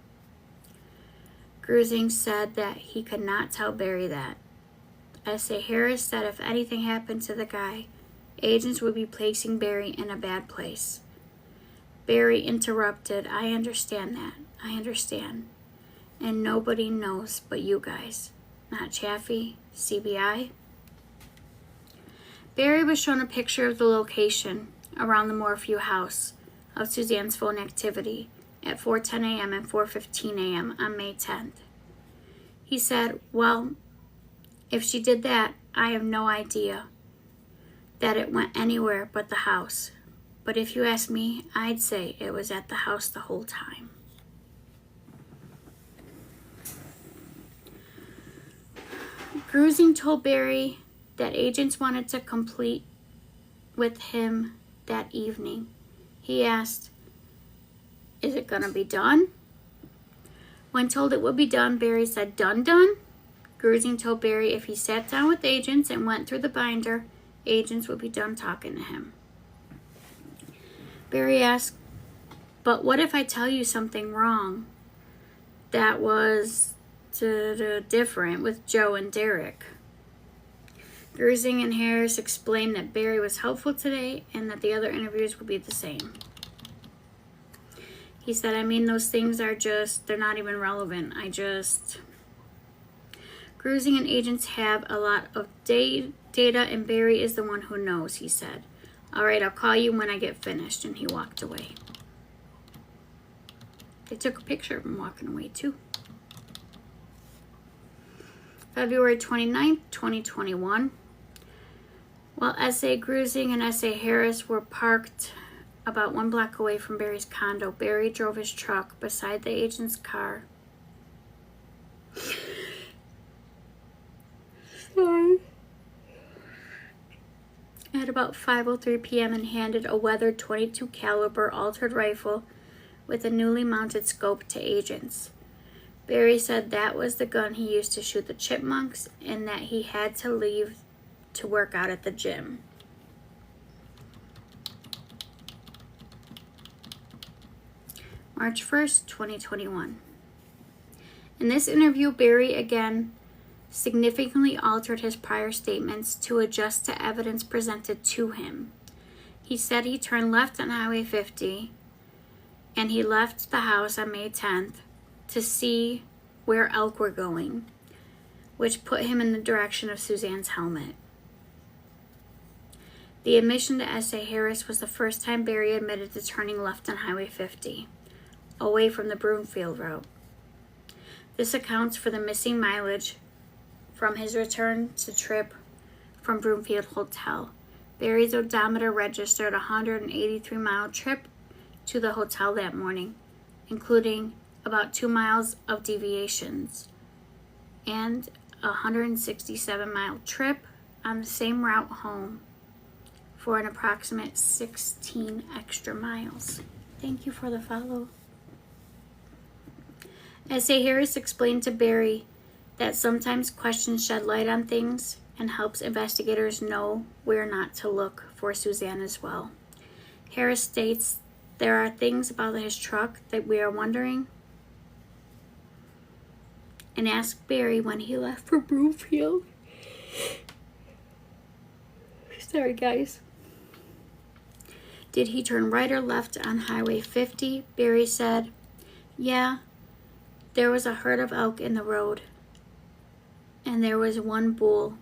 Grusing said that he could not tell Barry that. S.A. Harris said if anything happened to the guy, agents would be placing Barry in a bad place. Barry interrupted, I understand that. I understand. And nobody knows but you guys. Not Chaffee, CBI. Barry was shown a picture of the location around the Morphew house of Suzanne's phone activity at 4:10 a.m. and 4:15 a.m. on May 10th. He said, well, if she did that, I have no idea that it went anywhere but the house. But if you ask me, I'd say it was at the house the whole time. Grusing told Barry that agents wanted to complete with him that evening. He asked, is it going to be done? When told it would be done, Barry said, done? Grusing told Barry if he sat down with agents and went through the binder, agents would be done talking to him. Barry asked, but what if I tell you something wrong that was different with Joe and Derek? Grusing and Harris explained that Barry was helpful today and that the other interviews would be the same. He said, I mean, those things are they're not even relevant. Grusing and agents have a lot of data, and Barry is the one who knows, he said. All right, I'll call you when I get finished, and he walked away. They took a picture of him walking away, too. February 29th, 2021. While S.A. Grusing and S.A. Harris were parked about 1 block away from Barry's condo, Barry drove his truck beside the agent's car. At about 5:03 p.m. and handed a weathered .22 caliber altered rifle with a newly mounted scope to agents. Barry said that was the gun he used to shoot the chipmunks and that he had to leave to work out at the gym. March 1st, 2021. In this interview, Barry again significantly altered his prior statements to adjust to evidence presented to him. He said he turned left on Highway 50 and he left the house on May 10th to see where elk were going, which put him in the direction of Suzanne's helmet. The admission to S.A. Harris was the first time Barry admitted to turning left on Highway 50, away from the Broomfield route. This accounts for the missing mileage from his return to trip from Broomfield Hotel. Barry's odometer registered a 183-mile trip to the hotel that morning, including about 2 miles of deviations and a 167-mile trip on the same route home for an approximate 16 extra miles. Thank you for the follow. S.A. Harris explained to Barry that sometimes questions shed light on things and helps investigators know where not to look for Suzanne as well. Harris states there are things about his truck that we are wondering, and asked Barry when he left for Broomfield. Sorry, guys. Did he turn right or left on Highway 50? Barry said, yeah, there was a herd of elk in the road, and there was one bull.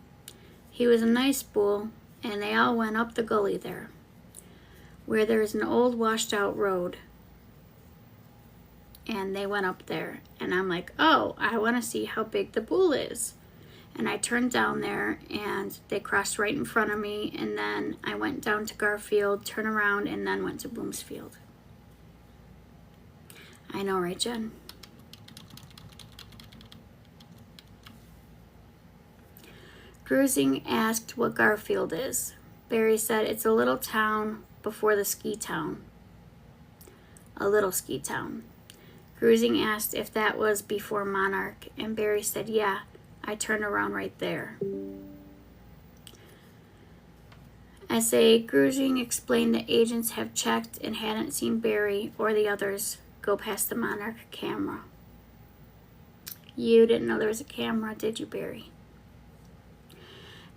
He was a nice bull, and they all went up the gully there, where there's an old washed out road. And they went up there, and I'm like, oh, I want to see how big the bull is. And I turned down there, and they crossed right in front of me, and then I went down to Garfield, turned around, and then went to Bloomsfield. I know, right, Jen? Cruising asked what Garfield is. Barry said it's a little town before the ski town. A little ski town. Cruising asked if that was before Monarch, and Barry said, yeah, I turned around right there. S.A. Cruising explained that agents have checked and hadn't seen Barry or the others go past the Monarch camera. You didn't know there was a camera, did you, Barry?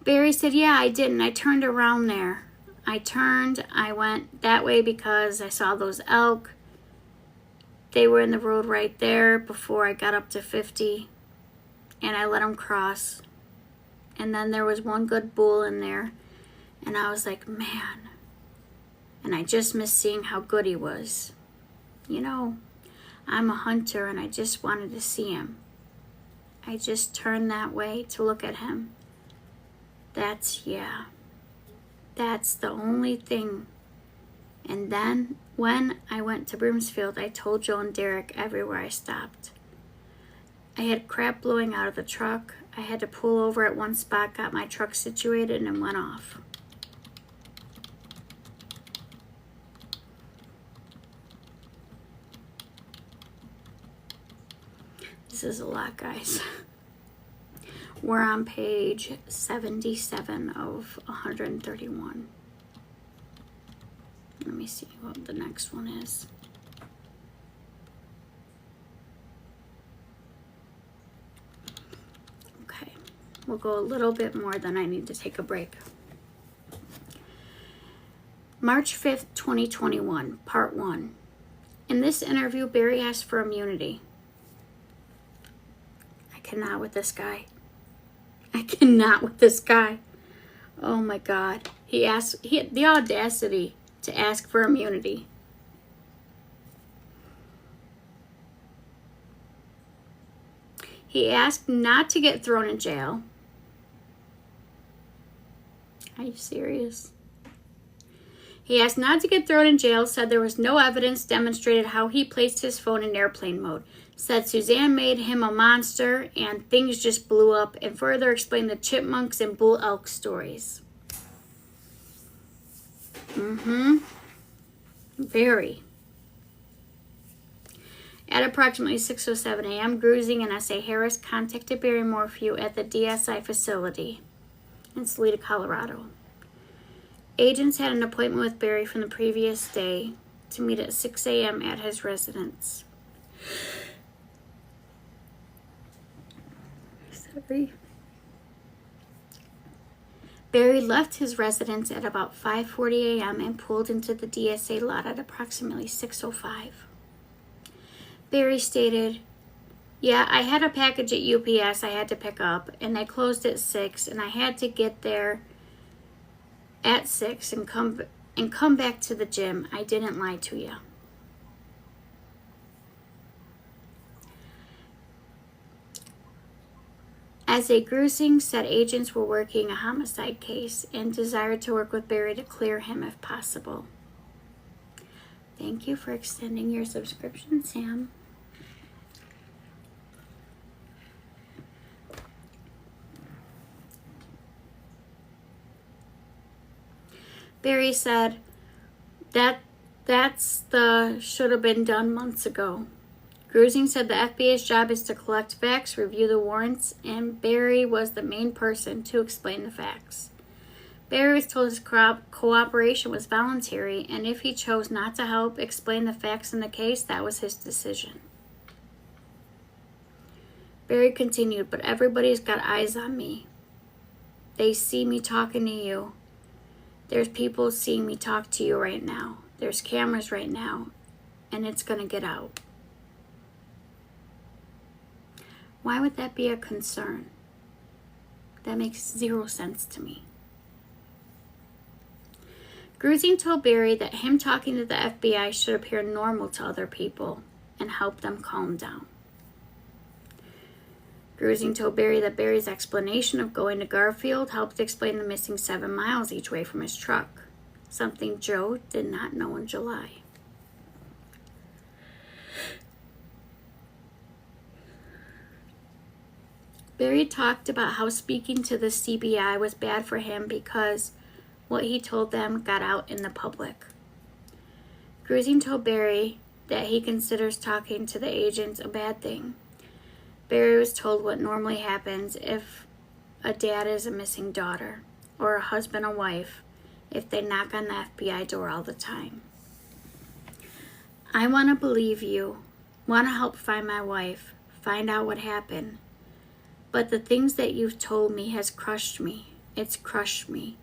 Barry said, yeah, I didn't. I turned around there. I went that way because I saw those elk. They were in the road right there before I got up to 50, and I let them cross. And then there was one good bull in there, and I was like, man. And I just missed seeing how good he was. You know, I'm a hunter, and I just wanted to see him. I just turned that way to look at him. That's the only thing. And then when I went to Broomsfield, I told Joe and Derek everywhere I stopped. I had crap blowing out of the truck. I had to pull over at one spot, got my truck situated, and went off. This is a lot, guys. We're on page 77 of 131. Let me see what the next one is. Okay, we'll go a little bit more, then I need to take a break. March 5th, 2021, part 1. In this interview, Barry asked for immunity. I cannot with this guy. Oh my God. He had the audacity to ask for immunity. He asked not to get thrown in jail. Are you serious? He asked not to get thrown in jail, said there was no evidence demonstrated how he placed his phone in airplane mode, said Suzanne made him a monster and things just blew up, and further explained the chipmunks and bull elk stories. Very. At approximately 6:07 a.m., Cruising and S.A. Harris contacted Barry Morphew at the DSI facility in Salida, Colorado. Agents had an appointment with Barry from the previous day to meet at 6 a.m. at his residence. Sorry. Barry left his residence at about 5:40 a.m. and pulled into the DSA lot at approximately 6:05. Barry stated, yeah, I had a package at UPS I had to pick up, and they closed at 6, and I had to get there at 6 and come back to the gym. I didn't lie to you. S.A. Cruising said agents were working a homicide case and desired to work with Barry to clear him if possible. Thank you for extending your subscription, Sam. Barry said, that's the should have been done months ago. Grusing said the FBI's job is to collect facts, review the warrants, and Barry was the main person to explain the facts. Barry was told his cooperation was voluntary, and if he chose not to help explain the facts in the case, that was his decision. Barry continued, but everybody's got eyes on me. They see me talking to you. There's people seeing me talk to you right now. There's cameras right now, and it's going to get out. Why would that be a concern? That makes zero sense to me. Grusing told Barry that him talking to the FBI should appear normal to other people and help them calm down. Grusing told Barry that Barry's explanation of going to Garfield helped explain the missing 7 miles each way from his truck, something Joe did not know in July. Barry talked about how speaking to the CBI was bad for him because what he told them got out in the public. Grusing told Barry that he considers talking to the agents a bad thing. Barry was told what normally happens if a dad is a missing daughter, or a husband and wife, if they knock on the FBI door all the time. I want to believe you, want to help find my wife, find out what happened. But the things that you've told me has crushed me. It's crushed me.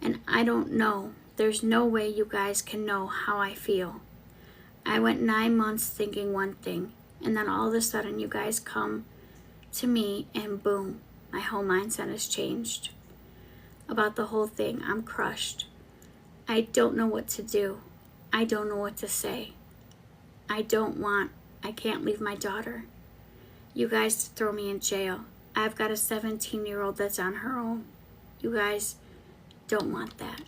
And I don't know. There's no way you guys can know how I feel. I went 9 months thinking one thing, and then all of a sudden you guys come to me and boom, my whole mindset has changed. About the whole thing, I'm crushed. I don't know what to do. I don't know what to say. I can't leave my daughter. You guys throw me in jail. I've got a 17-year-old that's on her own. You guys don't want that.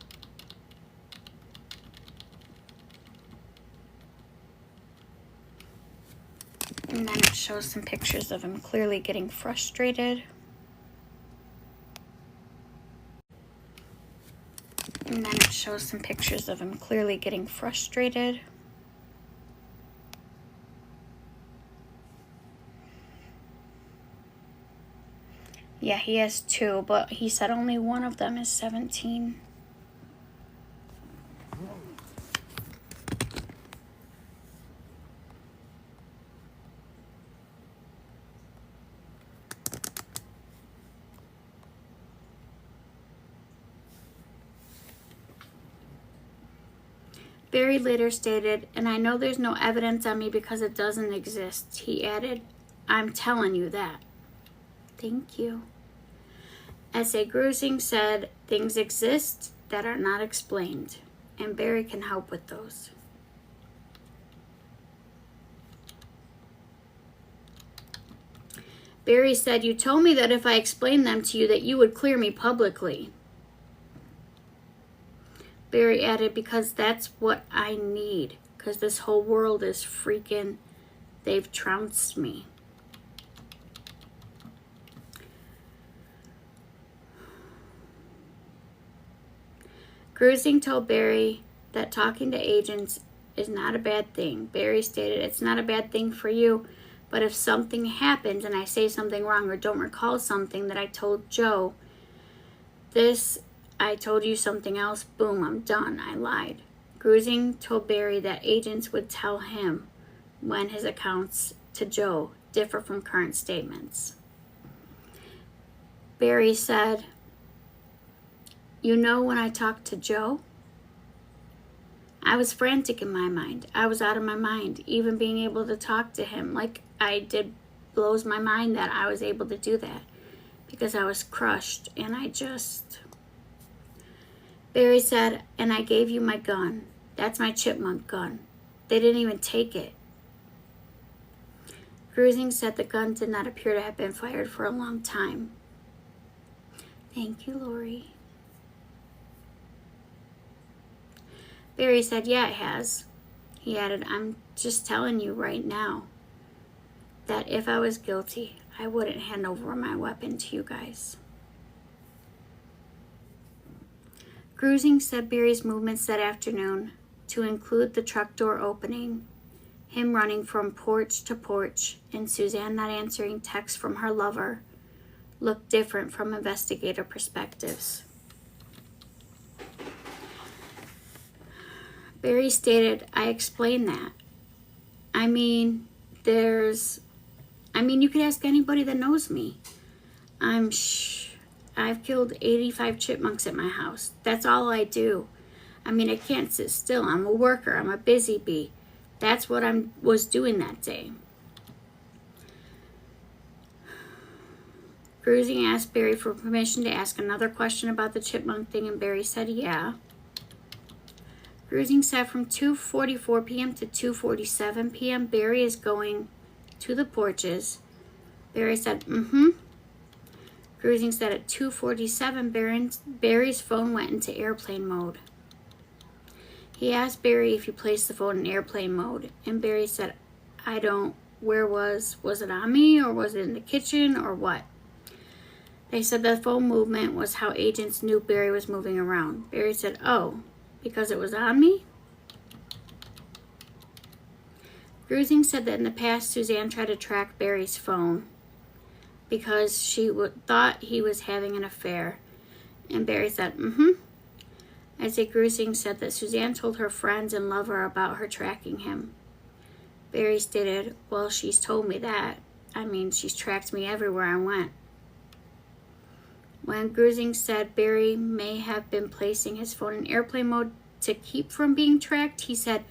And then it shows some pictures of him clearly getting frustrated. And then it shows some pictures of him clearly getting frustrated. Yeah, he has 2, but he said only one of them is 17. Barry later stated, and I know there's no evidence on me because it doesn't exist. He added, I'm telling you that. Thank you. S.A. Grusing said, things exist that are not explained, and Barry can help with those. Barry said, you told me that if I explained them to you that you would clear me publicly. Barry added, because that's what I need, because this whole world is freaking, they've trounced me. Grusing told Barry that talking to agents is not a bad thing. Barry stated, it's not a bad thing for you, but if something happens and I say something wrong or don't recall something that I told Joe, I told you something else, boom, I'm done, I lied. Grusing told Barry that agents would tell him when his accounts to Joe differ from current statements. Barry said, you know, when I talked to Joe, I was frantic in my mind. I was out of my mind. Even being able to talk to him like I did blows my mind that I was able to do that because I was crushed and Barry said, and I gave you my gun. That's my chipmunk gun. They didn't even take it. Grusing said the gun did not appear to have been fired for a long time. Thank you, Lori. Barry said, yeah, it has. He added, I'm just telling you right now that if I was guilty, I wouldn't hand over my weapon to you guys. Grusing said Barry's movements that afternoon, to include the truck door opening, him running from porch to porch, and Suzanne not answering texts from her lover, looked different from investigator perspectives. Barry stated, I explained that. You could ask anybody that knows me. I've killed 85 chipmunks at my house. That's all I do. I can't sit still. I'm a worker. I'm a busy bee. That's what I was doing that day. Grusing asked Barry for permission to ask another question about the chipmunk thing, and Barry said yeah. Grusing said from 2:44 p.m. to 2:47 p.m. Barry is going to the porches. Barry said, Grusing said at 2:47 Barry's phone went into airplane mode. He asked Barry if he placed the phone in airplane mode, and Barry said, where was it on me, or was it in the kitchen, or what? They said the phone movement was how agents knew Barry was moving around. Barry said, oh, because it was on me? Grusing said that in the past, Suzanne tried to track Barry's phone because she thought he was having an affair. And Barry said, As Grusing said that Suzanne told her friends and lover about her tracking him. Barry stated, well, she's told me that. She's tracked me everywhere I went. When Grusing said Barry may have been placing his phone in airplane mode to keep from being tracked, he said,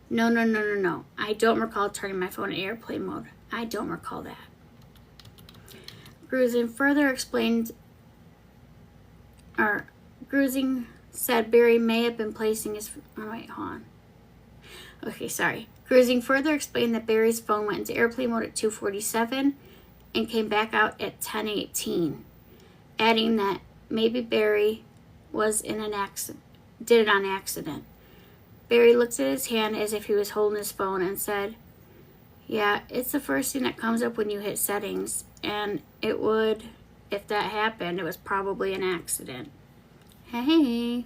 No. I don't recall turning my phone in airplane mode. I don't recall that. Grusing said Barry may have been placing his... Grusing further explained that Barry's phone went into airplane mode at 2:47 and came back out at 10:18, adding that maybe Barry was did it on accident. Barry looked at his hand as if he was holding his phone and said, yeah, it's the first thing that comes up when you hit settings, and it would, if that happened, it was probably an accident. Hey.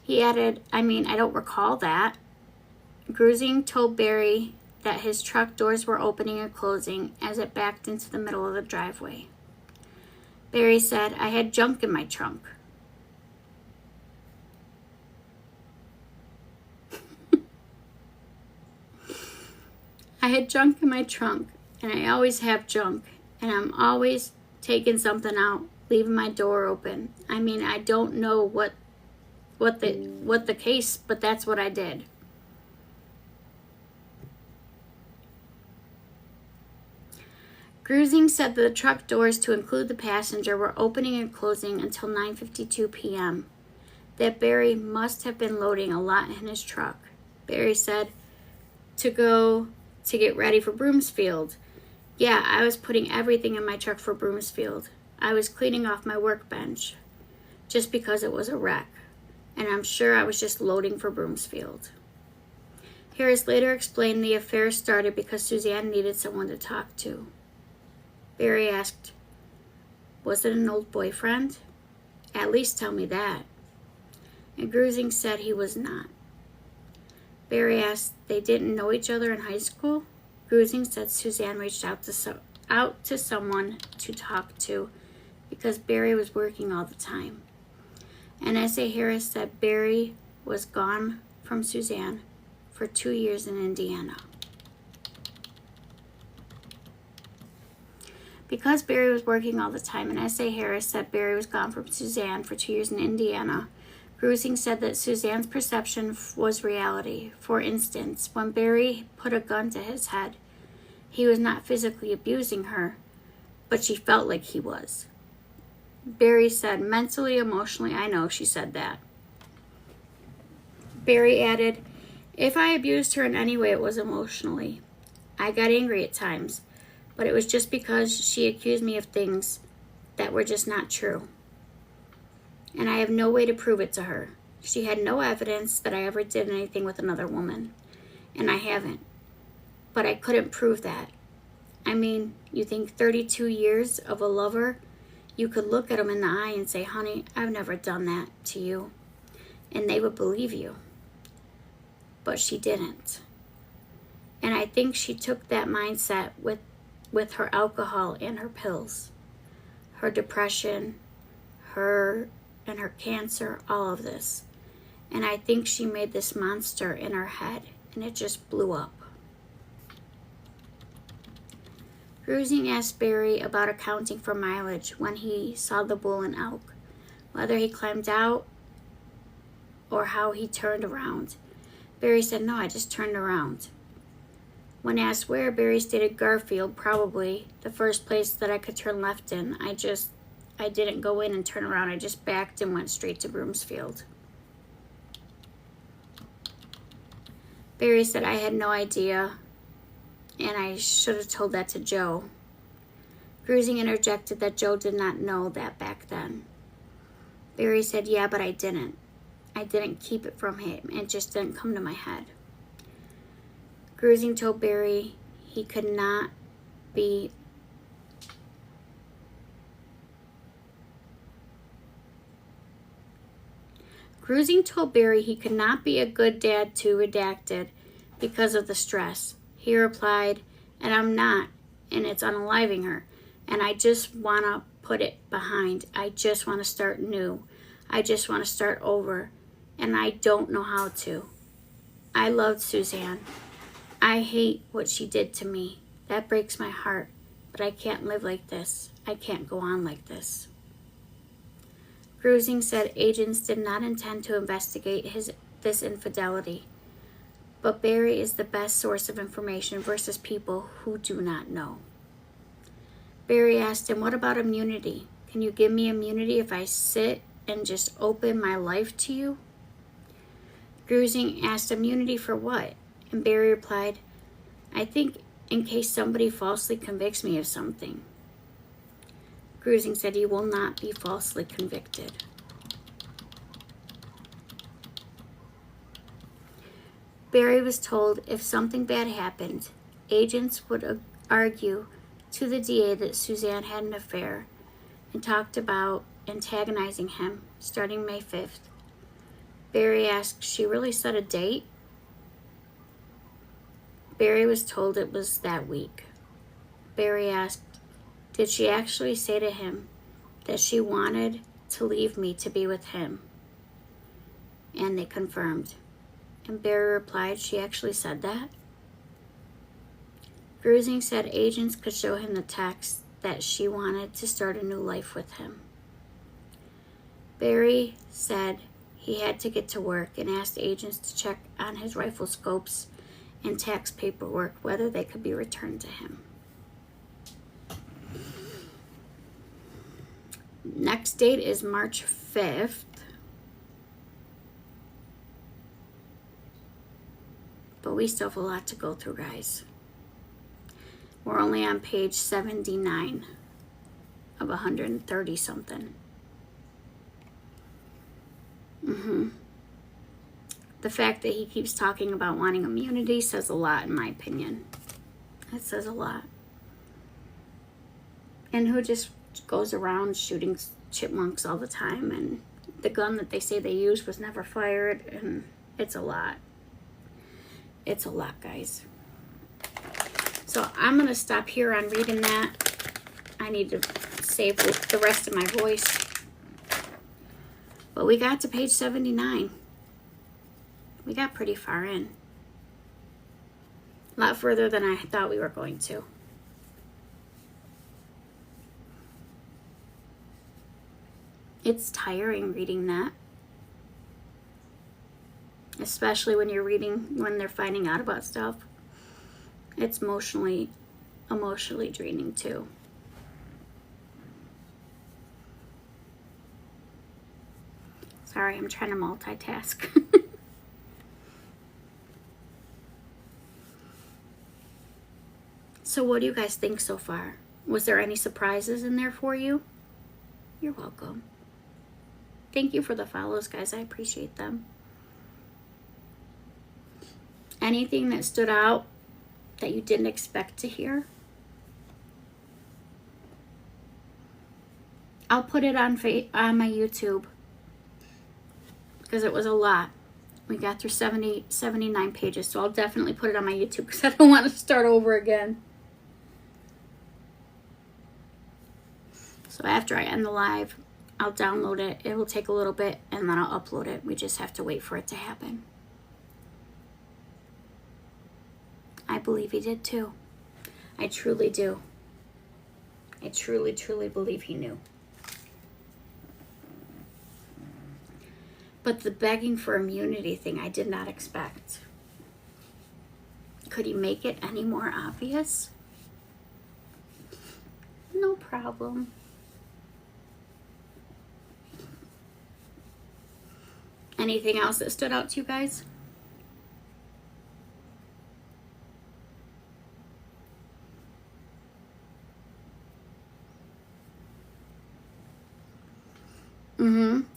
He added, I don't recall that. Grusing told Barry that his truck doors were opening and closing as it backed into the middle of the driveway. Barry said, I had junk in my trunk. I had junk in my trunk, and I always have junk, and I'm always taking something out, leaving my door open. I don't know what the case, but that's what I did. Grusing said that the truck doors, to include the passenger, were opening and closing until 9:52 p.m. That Barry must have been loading a lot in his truck. Barry said, to get ready for Broomsfield. Yeah, I was putting everything in my truck for Broomsfield. I was cleaning off my workbench just because it was a wreck. And I'm sure I was just loading for Broomsfield. Harris later explained the affair started because Suzanne needed someone to talk to. Barry asked, was it an old boyfriend? At least tell me that. And Grusing said he was not. Barry asked, they didn't know each other in high school? Grusing said Suzanne reached out to someone to talk to because Barry was working all the time. And S.A. Harris said Barry was gone from Suzanne for 2 years in Indiana. Because Barry was working all the time, and S.A. Harris said Barry was gone from Suzanne for 2 years in Indiana, Grusing said that Suzanne's perception was reality. For instance, when Barry put a gun to his head, he was not physically abusing her, but she felt like he was. Barry said, mentally, emotionally, I know she said that. Barry added, if I abused her in any way, it was emotionally. I got angry at times, but it was just because she accused me of things that were just not true. And I have no way to prove it to her. She had no evidence that I ever did anything with another woman, and I haven't. But I couldn't prove that. You think 32 years of a lover, you could look at them in the eye and say, honey, I've never done that to you. And they would believe you. But she didn't. And I think she took that mindset with her alcohol and her pills, her depression, her cancer, all of this. And I think she made this monster in her head, and it just blew up. Cruising asked Barry about accounting for mileage when he saw the bull and elk, whether he climbed out or how he turned around. Barry said, no, I just turned around. When asked where, Barry stated Garfield, probably the first place that I could turn left in. I didn't go in and turn around. I just backed and went straight to Broomsfield. Barry said, I had no idea, and I should have told that to Joe. Cruising interjected that Joe did not know that back then. Barry said, yeah, but I didn't. I didn't keep it from him. It just didn't come to my head. Cruising told Barry he could not be a good dad to Redacted because of the stress. He replied, and I'm not, and it's unaliving her, and I just want to put it behind. I just want to start new. I just want to start over, and I don't know how to. I loved Suzanne. I hate what she did to me. That breaks my heart, but I can't live like this. I can't go on like this. Cruising said agents did not intend to investigate this infidelity, but Barry is the best source of information versus people who do not know. Barry asked him, what about immunity? Can you give me immunity if I sit and just open my life to you? Cruising asked immunity for what? And Barry replied, I think in case somebody falsely convicts me of something. Cruising said, you will not be falsely convicted. Barry was told if something bad happened, agents would argue to the DA that Suzanne had an affair and talked about antagonizing him starting May 5th. Barry asked, she really set a date? Barry was told it was that week. Barry asked, did she actually say to him that she wanted to leave me to be with him? And they confirmed. And Barry replied, she actually said that? Cruising said agents could show him the text that she wanted to start a new life with him. Barry said he had to get to work and asked agents to check on his rifle scopes and tax paperwork, whether they could be returned to him. Next date is March 5th. But we still have a lot to go through, guys. We're only on page 79 of 130 something. The fact that he keeps talking about wanting immunity says a lot, in my opinion. It says a lot. And who just goes around shooting chipmunks all the time, and the gun that they say they used was never fired, and it's a lot. It's a lot, guys. So I'm going to stop here on reading that. I need to save the rest of my voice. But we got to page 79. We got pretty far in. A lot further than I thought we were going to. It's tiring reading that. Especially when you're reading, when they're finding out about stuff. It's emotionally draining too. Sorry, I'm trying to multitask. So what do you guys think so far? Was there any surprises in there for you? You're welcome. Thank you for the follows, guys. I appreciate them. Anything that stood out that you didn't expect to hear? I'll put it on my YouTube because it was a lot. We got through 79 pages, so I'll definitely put it on my YouTube because I don't want to start over again. So after I end the live, I'll download it. It will take a little bit, and then I'll upload it. We just have to wait for it to happen. I believe he did too. I truly do. I truly, truly believe he knew. But the begging for immunity thing, I did not expect. Could he make it any more obvious? No problem. Anything else that stood out to you guys?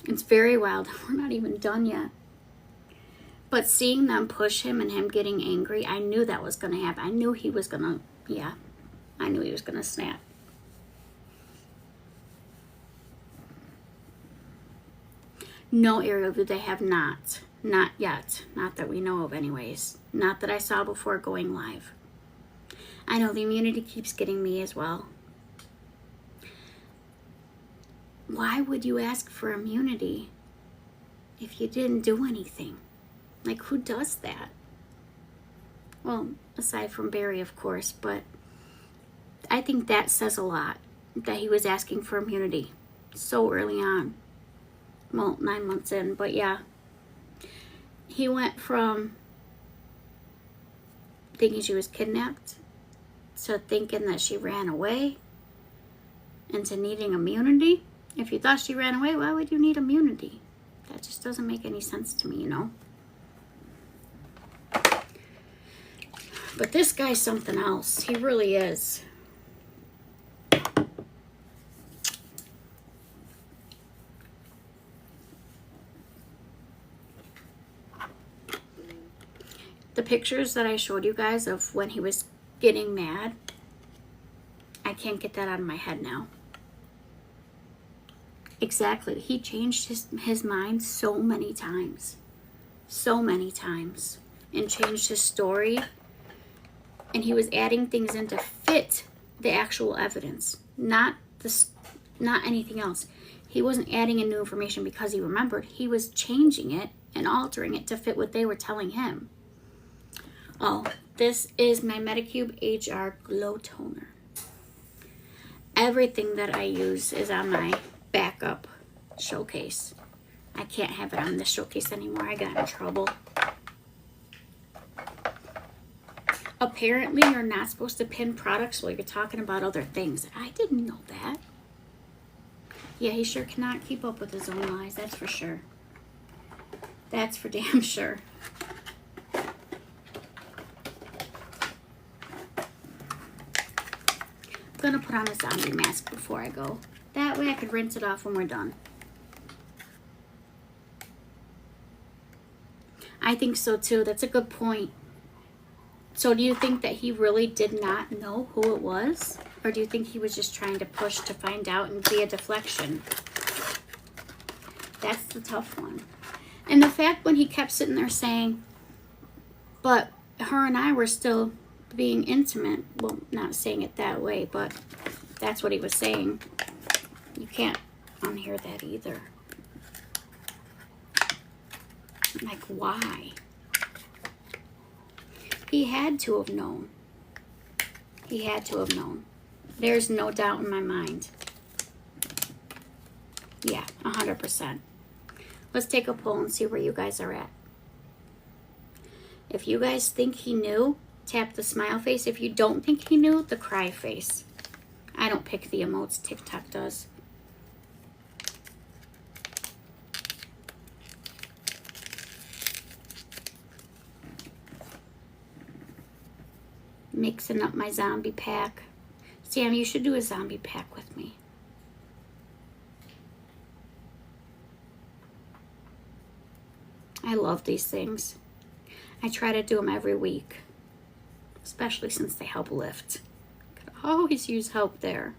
It's very wild. We're not even done yet. But seeing them push him and him getting angry, I knew that was going to happen. I knew he was going to, I knew he was going to snap. No, Ariel, they have not. Not yet. Not that we know of anyways. Not that I saw before going live. I know the immunity keeps getting me as well. Why would you ask for immunity if you didn't do anything? Like, who does that? Well, aside from Barry, of course, but I think that says a lot, that he was asking for immunity so early on. Well, 9 months in, but yeah. He went from thinking she was kidnapped to thinking that she ran away into needing immunity. If you thought she ran away, why would you need immunity? That just doesn't make any sense to me, you know? But this guy's something else. He really is. The pictures that I showed you guys of when he was getting mad, I can't get that out of my head now. Exactly. He changed his mind so many times. So many times. And changed his story. And he was adding things in to fit the actual evidence. Not anything else. He wasn't adding in new information because he remembered. He was changing it and altering it to fit what they were telling him. Oh, this is my Medicube HR Glow Toner. Everything that I use is on my backup showcase. I can't have it on this showcase anymore. I got in trouble. Apparently, you're not supposed to pin products while you're talking about other things. I didn't know that. Yeah, he sure cannot keep up with his own lies, that's for sure. That's for damn sure. I'm gonna put on a zombie mask before I go. That way I could rinse it off when we're done. I think so too. That's a good point. So do you think that he really did not know who it was? Or do you think he was just trying to push to find out and be a deflection? That's the tough one. And the fact when he kept sitting there saying, but her and I were still being intimate. Well, not saying it that way, but that's what he was saying. You can't unhear that either. Like, why? He had to have known. He had to have known. There's no doubt in my mind. Yeah, 100%. Let's take a poll and see where you guys are at. If you guys think he knew, tap the smile face. If you don't think he knew, the cry face. I don't pick the emotes, TikTok does. Mixing up my zombie pack. Sam, you should do a zombie pack with me. I love these things. I try to do them every week. Especially since they help lift. Could always use help there.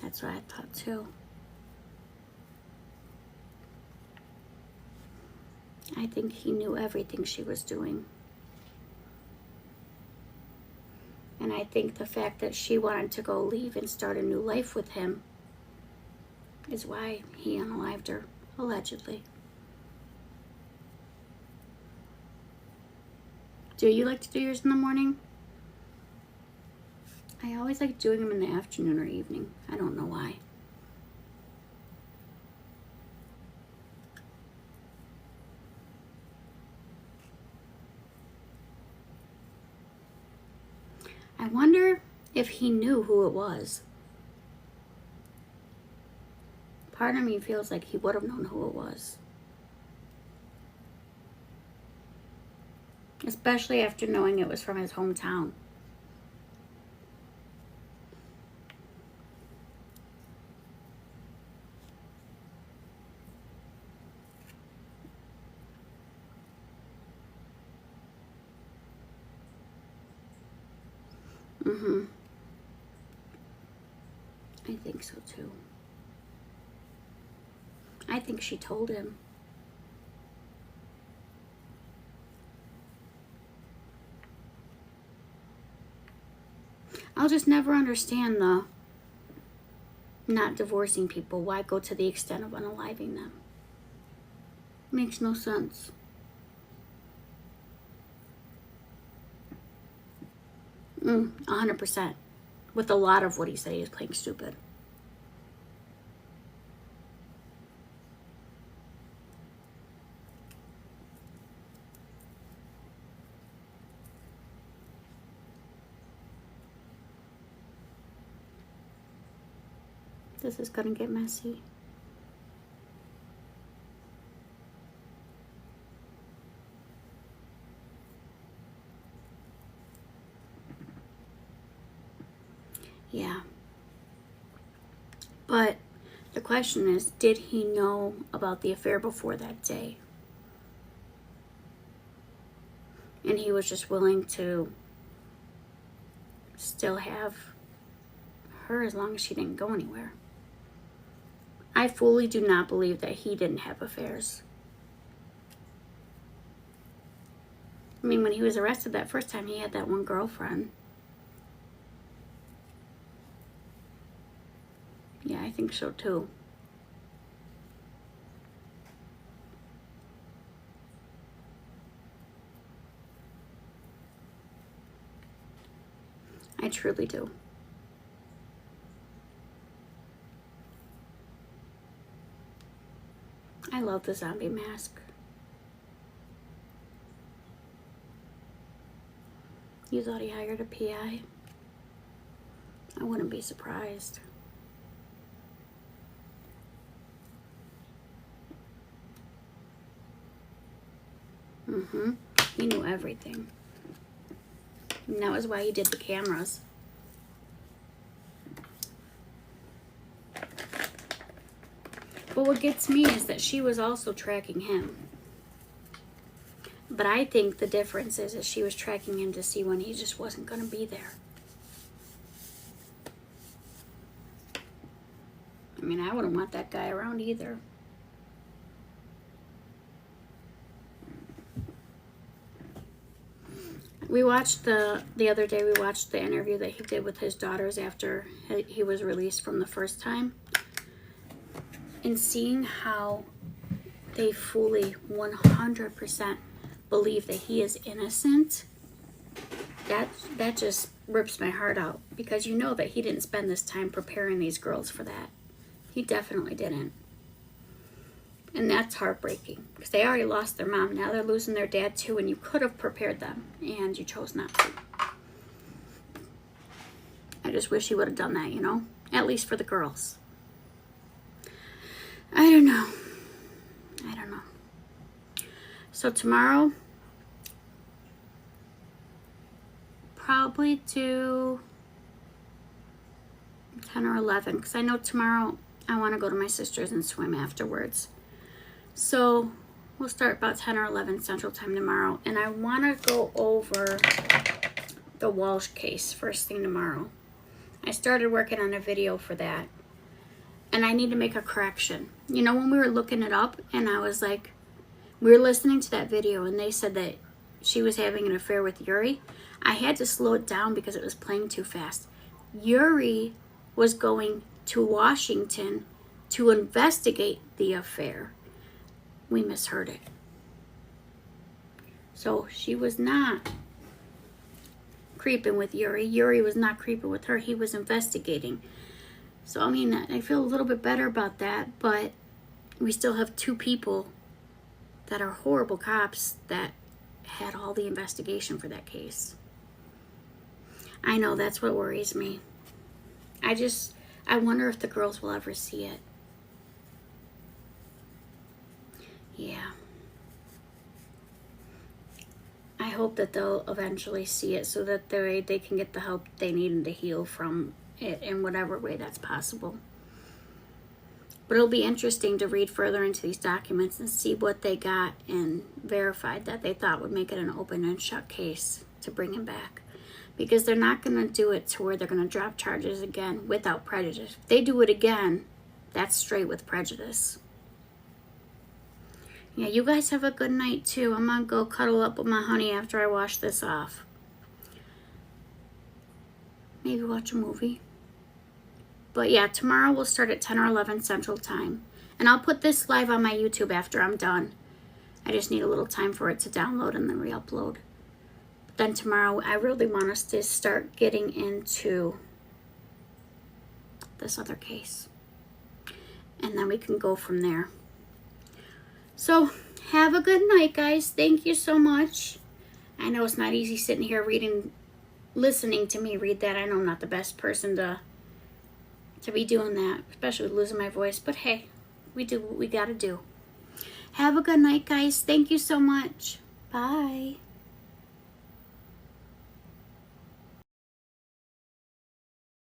That's what I thought too. I think he knew everything she was doing. And I think the fact that she wanted to go leave and start a new life with him is why he unalived her, allegedly. Do you like to do yours in the morning? I always like doing them in the afternoon or evening. I don't know why. I wonder if he knew who it was. Part of me feels like he would have known who it was. Especially after knowing it was from his hometown. I think so too. I think she told him. I'll just never understand the not divorcing people. Why go to the extent of unaliving them? Makes no sense. — 100%. With a lot of what he said, he was playing stupid. This is gonna get messy. Yeah. But the question is, did he know about the affair before that day? And he was just willing to still have her as long as she didn't go anywhere. I fully do not believe that he didn't have affairs. I mean, when he was arrested that first time, he had that one girlfriend. Yeah, I think so too. I truly do. I love the zombie mask. You thought he hired a PI? I wouldn't be surprised. He knew everything. And that was why he did the cameras. But what gets me is that she was also tracking him. But I think the difference is that she was tracking him to see when he just wasn't going to be there. I mean, I wouldn't want that guy around either. We watched the other day, we watched the interview that he did with his daughters after he was released from the first time. And seeing how they fully 100% believe that he is innocent, that just rips my heart out. Because you know that he didn't spend this time preparing these girls for that. He definitely didn't. And that's heartbreaking. Because they already lost their mom. Now they're losing their dad too. And you could have prepared them. And you chose not to. I just wish he would have done that, you know? At least for the girls. I don't know. So tomorrow, probably do 10 or 11. Because I know tomorrow I want to go to my sister's and swim afterwards. So we'll start about 10 or 11 Central Time tomorrow. And I want to go over the Walsh case first thing tomorrow. I started working on a video for that. And I need to make a correction. You know, when we were looking it up, and I was like, we were listening to that video, and they said that she was having an affair with Yuri. I had to slow it down because it was playing too fast. Yuri was going to Washington to investigate the affair. We misheard it. So she was not creeping with Yuri. Yuri was not creeping with her. He was investigating. So, I mean, I feel a little bit better about that, but we still have two people that are horrible cops that had all the investigation for that case. I know, that's what worries me. I wonder if the girls will ever see it. Yeah. I hope that they'll eventually see it so that they can get the help they need to heal from it in whatever way that's possible. But it'll be interesting to read further into these documents and see what they got and verified that they thought would make it an open and shut case to bring him back. Because they're not going to do it to where they're going to drop charges again without prejudice. If they do it again, that's straight with prejudice. Yeah, you guys have a good night too. I'm going to go cuddle up with my honey after I wash this off. Maybe watch a movie. But yeah, tomorrow we'll start at 10 or 11 Central Time. And I'll put this live on my YouTube after I'm done. I just need a little time for it to download and then re-upload. But then tomorrow, I really want us to start getting into this other case. And then we can go from there. So, have a good night, guys. Thank you so much. I know it's not easy sitting here listening to me read that. I know I'm not the best person to be doing that, especially with losing my voice. But hey, we do what we gotta do. Have a good night, guys. Thank you so much. Bye.